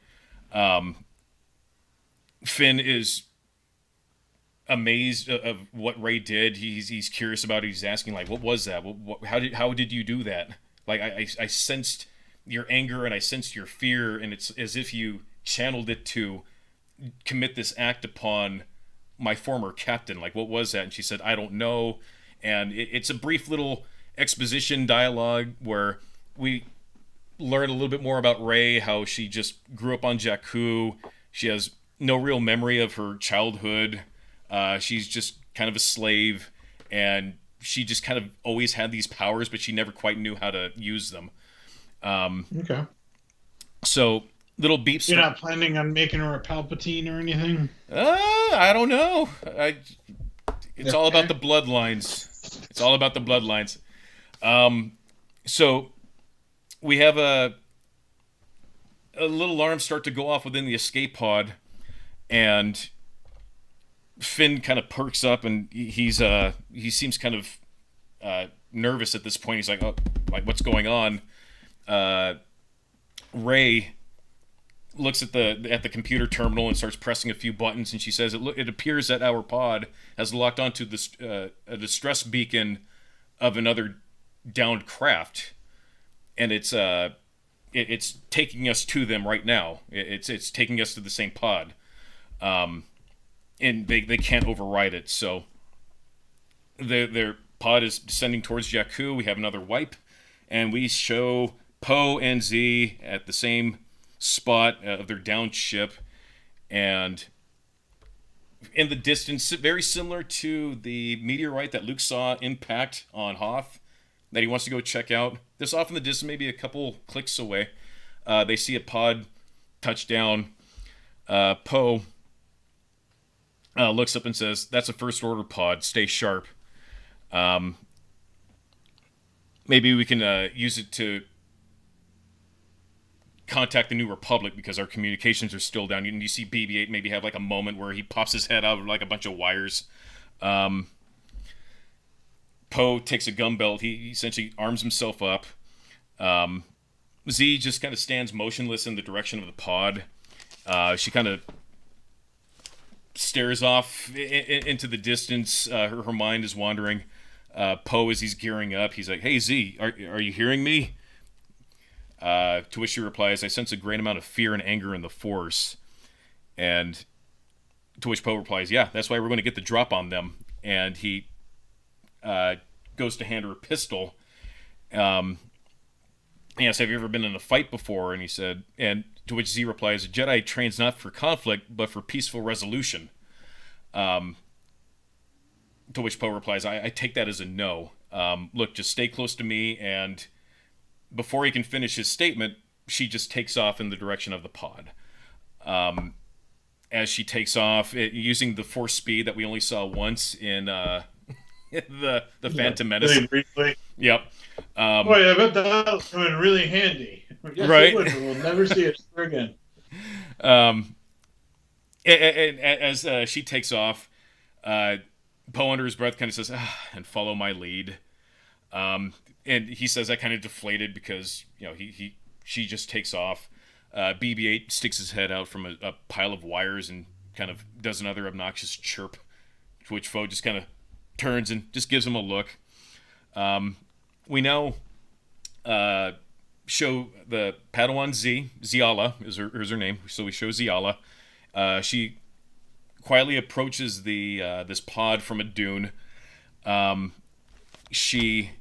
Finn is amazed of what Rey did. He's curious about it. He's asking, like, "What was that? How did you do that? Like, I sensed your anger and I sensed your fear, and it's as if you channeled it to commit this act upon my former captain. Like, what was that?" And she said, "I don't know." And it's a brief little exposition dialogue where we learn a little bit more about Rey, how she just grew up on Jakku. She has no real memory of her childhood. She's just kind of a slave, and she just kind of always had these powers, but she never quite knew how to use them. Okay. So little beeps. You're not planning on making her a Palpatine or anything? I don't know. It's all about the bloodlines. It's all about the bloodlines. So we have a little alarm start to go off within the escape pod, and Finn kind of perks up, and he seems kind of nervous at this point. He's like, "Oh, like, what's going on?" Rey looks at the computer terminal and starts pressing a few buttons, and she says, "It appears that our pod has locked onto this a distress beacon of another downed craft, and it's taking us to them right now. It's taking us to the same pod, and they can't override it. So their pod is descending towards Jakku. We have another wipe, and we show Poe and Z at the same spot of their downed ship, and in the distance, very similar to the meteorite that Luke saw impact on Hoth, that he wants to go check out. This off in the distance, maybe a couple clicks away, they see a pod touch down. Poe looks up and says, "That's a first order pod. Stay sharp." Maybe we can use it to contact the New Republic, because our communications are still down. You see BB-8 maybe have like a moment where he pops his head out of like a bunch of wires. Poe takes a gun belt. He essentially arms himself up. Z just kind of stands motionless in the direction of the pod. She kind of stares off into the distance. Her mind is wandering. Poe, as he's gearing up, he's like, "Hey Z, are you hearing me?" To which she replies, "I sense a great amount of fear and anger in the Force." And to which Poe replies, "Yeah, that's why we're going to get the drop on them." And he goes to hand her a pistol. Yes, "Have you ever been in a fight before?" And he said, and to which Z replies, "A Jedi trains not for conflict, but for peaceful resolution." To which Poe replies, I take that as a no. Look, just stay close to me." And before he can finish his statement, she just takes off in the direction of the pod. As she takes off, using the Force speed that we only saw once in the Phantom Menace. Really briefly. Yep. Boy, I bet that would come in really handy. Yes, Right. it would, but we'll never see it ever again. Um, and as she takes off, uh, Poe under his breath kind of says, "And follow my lead." And he says that kind of deflated because she just takes off. BB-8 sticks his head out from a pile of wires and kind of does another obnoxious chirp, to which Poe just kind of turns and just gives him a look. We now show the Padawan Ziala is her name. So we show Ziala. She quietly approaches the this pod from a dune. She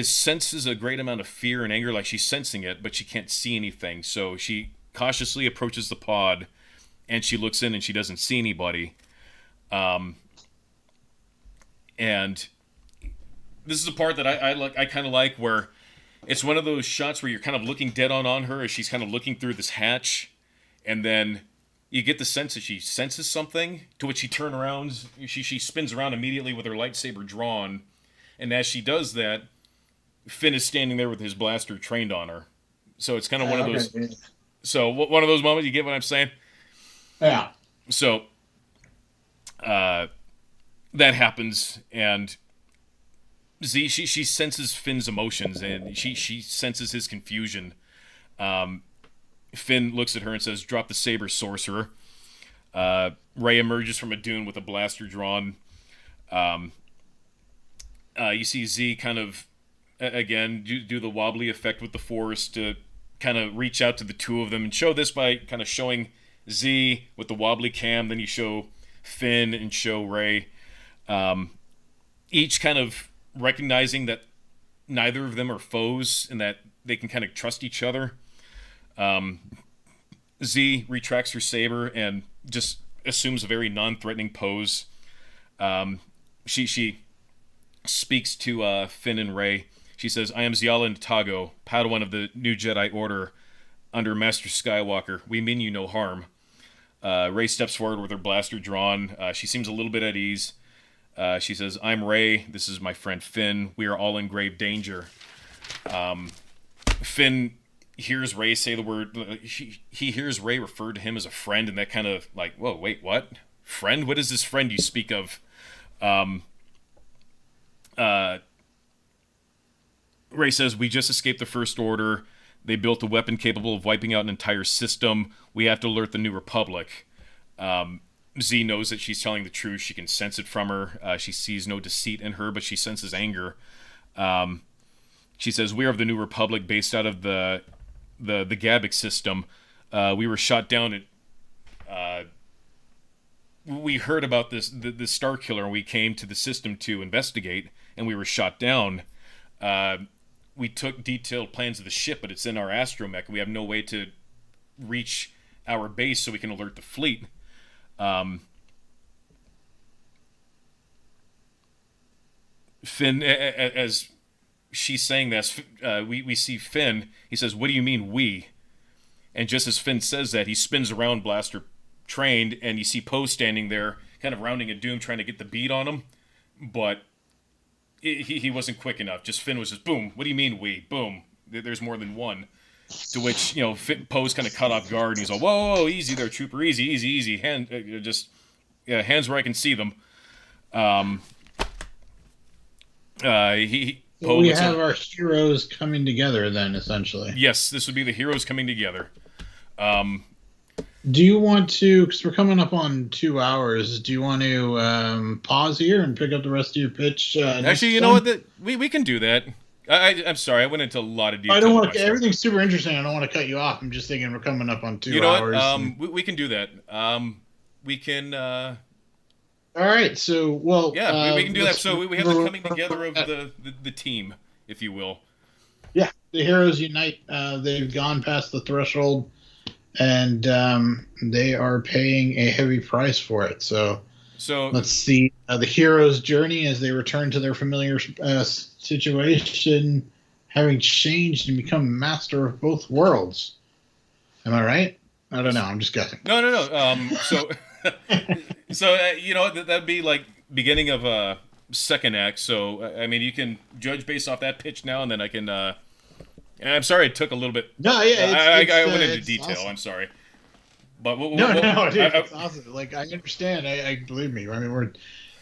senses a great amount of fear and anger, like she's sensing it, but she can't see anything. So she cautiously approaches the pod, and she looks in, and she doesn't see anybody. And this is a part that I like. I kind of like, where it's one of those shots where you're kind of looking dead on her as she's kind of looking through this hatch, and then you get the sense that she senses something, to which she turns around. She spins around immediately with her lightsaber drawn, and as she does that, Finn is standing there with his blaster trained on her. So it's kind of one of those. Yeah. So one of those moments. You get what I'm saying? Yeah. So that happens, and Z she senses Finn's emotions, and she senses his confusion. Finn looks at her and says, "Drop the saber, sorcerer." Rey emerges from a dune with a blaster drawn. You see Z kind of, again, do the wobbly effect with the Force to kind of reach out to the two of them, and show this by kind of showing Z with the wobbly cam, then you show Finn and show Rey. Each kind of recognizing that neither of them are foes and that they can kind of trust each other. Z retracts her saber and just assumes a very non-threatening pose. She speaks to Finn and Rey. She says, "I am Ziala Ntago, Padawan of the New Jedi Order under Master Skywalker. We mean you no harm." Rey steps forward with her blaster drawn. She seems a little bit at ease. She says, "I'm Rey. This is my friend Finn. We are all in grave danger." Finn hears Rey say the word. He hears Rey refer to him as a friend, and that kind of like, whoa, wait, what? Friend? What is this friend you speak of? Rey says, "We just escaped the First Order. They built a weapon capable of wiping out an entire system. We have to alert the New Republic." Z knows that she's telling the truth. She can sense it from her. She sees no deceit in her, but she senses anger. She says, "We are of the New Republic, based out of the Gabic system. We were shot down at... we heard about the Star Killer, and we came to the system to investigate, and we were shot down. We took detailed plans of the ship, but it's in our astromech, and we have no way to reach our base so we can alert the fleet." Finn, as she's saying this, we see Finn. He says, "What do you mean, we?" And just as Finn says that, he spins around, blaster trained, and you see Poe standing there, kind of rounding a dune, trying to get the beat on him. But he wasn't quick enough. Just Finn was just, boom, what do you mean, we? Boom. There's more than one. To which, Poe's kind of caught off guard, and he's like, whoa, easy there, trooper, easy. Hands where I can see them. So we have our heroes coming together then, essentially. Yes, this would be the heroes coming together. Do you want to, because we're coming up on 2 hours, do you want to pause here and pick up the rest of your pitch? Actually, you know what? We can do that. I'm sorry, I went into a lot of detail. I don't want to. Everything's super interesting. I don't want to cut you off. I'm just thinking we're coming up on 2 hours. You know what? We can do that. We can. All right. So, well. Yeah, we can do that. So we have the coming together of the team, if you will. Yeah, the heroes unite. They've gone past the threshold, and they are paying a heavy price for it. So let's see the heroes' journey as they return to their familiar situation, having changed and become master of both worlds. Am I right? I don't know. I'm just guessing. No. That'd be like beginning of a second act. So I mean, you can judge based off that pitch now, and then I can And I'm sorry it took a little bit. No, yeah, I went into it's detail. awesome. I'm sorry, but No, no, dude, I, it's awesome. Like I understand. I believe me. I mean, we're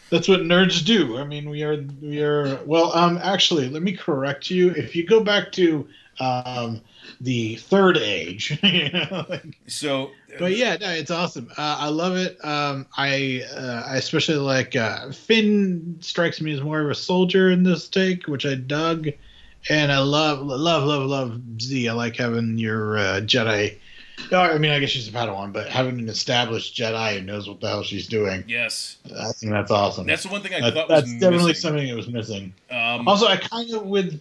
that's what nerds do. I mean, we are. Well, actually, let me correct you. If you go back to the third age, so but yeah, no, it's awesome. I love it. I especially like Finn strikes me as more of a soldier in this take, which I dug, and I love Z. I like having your Jedi. No, I mean, I guess she's a Padawan, but having an established Jedi who knows what the hell she's doing, yes, I think that's awesome. that's the one thing I thought was That's definitely missing. something that was missing. Um, Also, I kind of with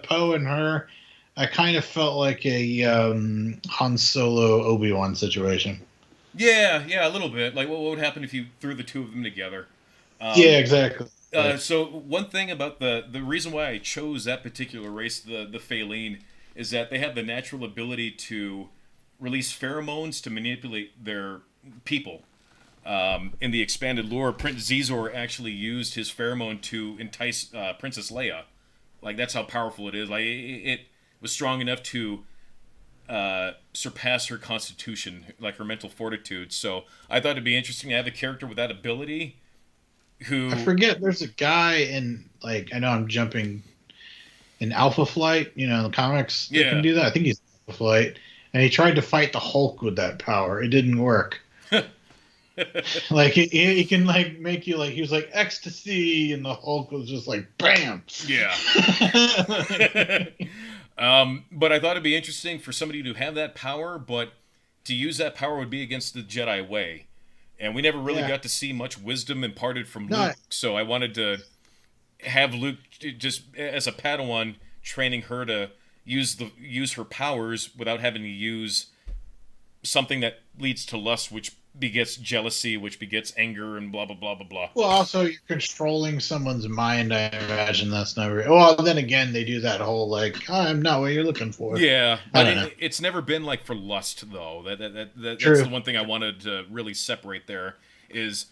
Poe and her, I kind of felt like a Han Solo Obi-Wan situation. yeah, a little bit. Like, what would happen if you threw the two of them together? Yeah, Um, exactly. so one thing about the reason why I chose that particular race, the Faline, is that they have the natural ability to release pheromones to manipulate their people. In the expanded lore, Prince Zizor actually used his pheromone to entice Princess Leia. Like that's how powerful it is. Like it was strong enough to surpass her constitution, like her mental fortitude. So I thought it'd be interesting to have a character with that ability. I Who, forget. There's a guy in like I know I'm jumping in Alpha Flight. You know, in the comics that can yeah, do that. I think he's Alpha Flight, and he tried to fight the Hulk with that power. It didn't work. Like he can like make you like he was like ecstasy, and the Hulk was just like bam. yeah. But I thought it'd be interesting for somebody to have that power, but to use that power would be against the Jedi way. And we never really Yeah. got to see much wisdom imparted from No. Luke, so I wanted to have Luke just as a Padawan training her to use her powers without having to use something that leads to lust, which begets jealousy, which begets anger, and blah blah blah blah blah. Well, also you're controlling someone's mind. I imagine that's never. Well, then again, they do that whole like I'm not what you're looking for. Yeah, I but don't know. it's never been like for lust though. That's True. the one thing I wanted to really separate there is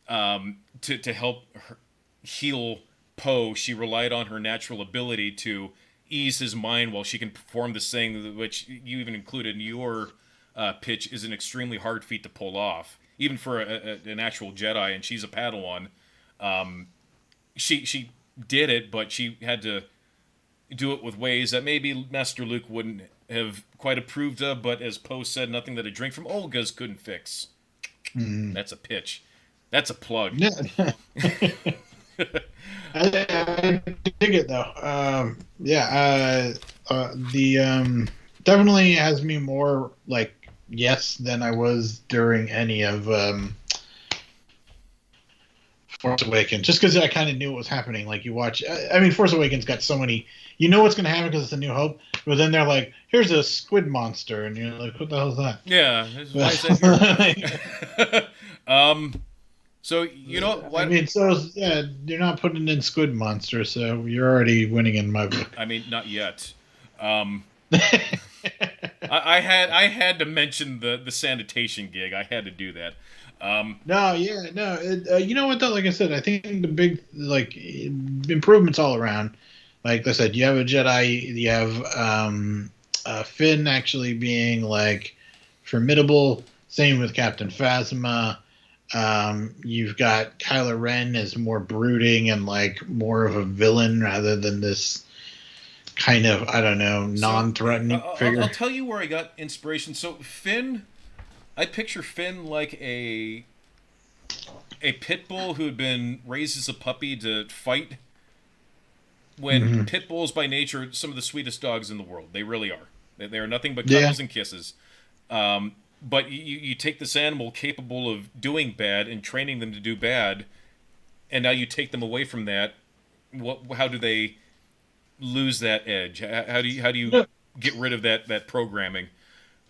to help her heal Poe. She relied on her natural ability to ease his mind while she can perform this thing, which you even included in your pitch, is an extremely hard feat to pull off, even for an actual Jedi. And she's a Padawan. She did it, but she had to do it with ways that maybe Master Luke wouldn't have quite approved of, but as Poe said, nothing that a drink from Olga's couldn't fix. Mm. That's a pitch. That's a plug. Yeah. I dig it though. Yeah. The definitely has me more like yes than I was during any of Force Awakens, just because I kind of knew what was happening. Like you watch, I mean, Force Awakens got so many. You know what's going to happen because it's a New Hope, but then they're like, "Here's a squid monster," and you're like, "What the hell is that?" Yeah, why is that here? So you know I what? mean, so yeah, you're not putting in squid monster, so you're already winning in my book. I mean, not yet. I had to mention the sanitation gig. I had to do that. No, yeah, no. You know what though? Like I said, I think the big like improvements all around. Like I said, you have a Jedi. You have Finn actually being like formidable. Same with Captain Phasma. You've got Kylo Ren as more brooding and like more of a villain rather than this kind of I don't know non-threatening I'll figure. tell you where I got inspiration. So Finn, I picture Finn like a pit bull who had been raised as a puppy to fight. When Hmm. pit bulls by nature are some of the sweetest dogs in the world, they really are. They are nothing but Yeah. cuddles and kisses. But you take this animal capable of doing bad and training them to do bad, and now you take them away from that. How do they lose that edge? How do you get rid of that programming?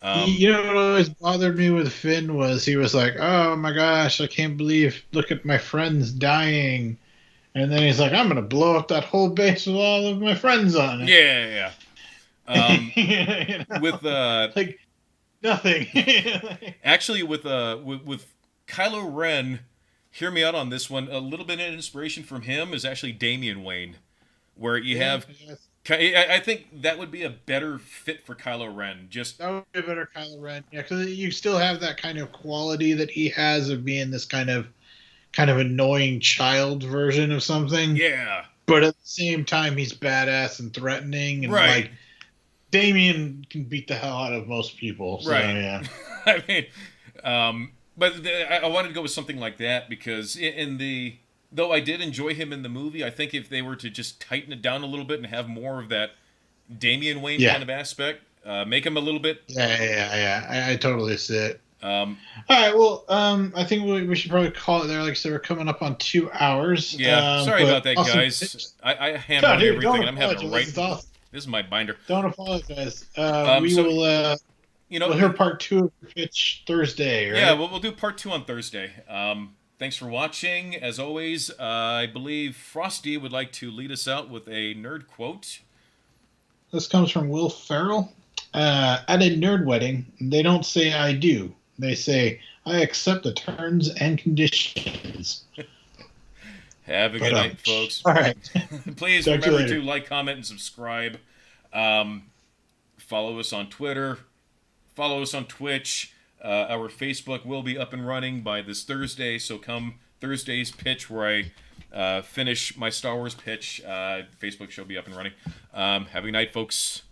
Um, You know what always bothered me with Finn was he was like, "Oh my gosh, I can't believe! Look at my friends dying," and then he's like, "I'm gonna blow up that whole base with all of my friends on it." yeah, You know, with like nothing. actually with Kylo Ren, hear me out on this one. A little bit of inspiration from him is actually Damian Wayne, where you Yeah, have yes. I think that would be a better fit for Kylo Ren. Just That would be a better Kylo Ren. Yeah, because you still have that kind of quality that he has of being this kind of annoying child version of something. yeah, But at the same time, he's badass and threatening, and right, like Damien can beat the hell out of most people. So right. yeah, I mean, I wanted to go with something like that because in the though I did enjoy him in the movie, I think if they were to just tighten it down a little bit and have more of that Damian Wayne yeah, kind of aspect, make him a little bit. yeah. I totally see it. Um, All right, well, I think we should probably call it there. Like I said, we're coming up on 2 hours. yeah, sorry But about that, awesome guys. pitch. I hammer No, on dude, everything, don't and I'm having to apologize. write. It's awesome. This is my binder. Don't apologize. We So will. you know, We'll hear part two of your pitch Thursday, yeah, right? we'll do part 2 on Thursday. Thanks for watching. As always, I believe Frosty would like to lead us out with a nerd quote. This comes from Will Ferrell. At a nerd wedding, they don't say "I do." They say "I accept the terms and conditions." Have a But good night, folks. all right. Please Talk to you remember later. to like, comment, and subscribe. Um, follow us on Twitter. Follow us on Twitch. Our Facebook will be up and running by this Thursday, so come Thursday's pitch where I finish my Star Wars pitch. Facebook show will be up and running. Have a good night, folks.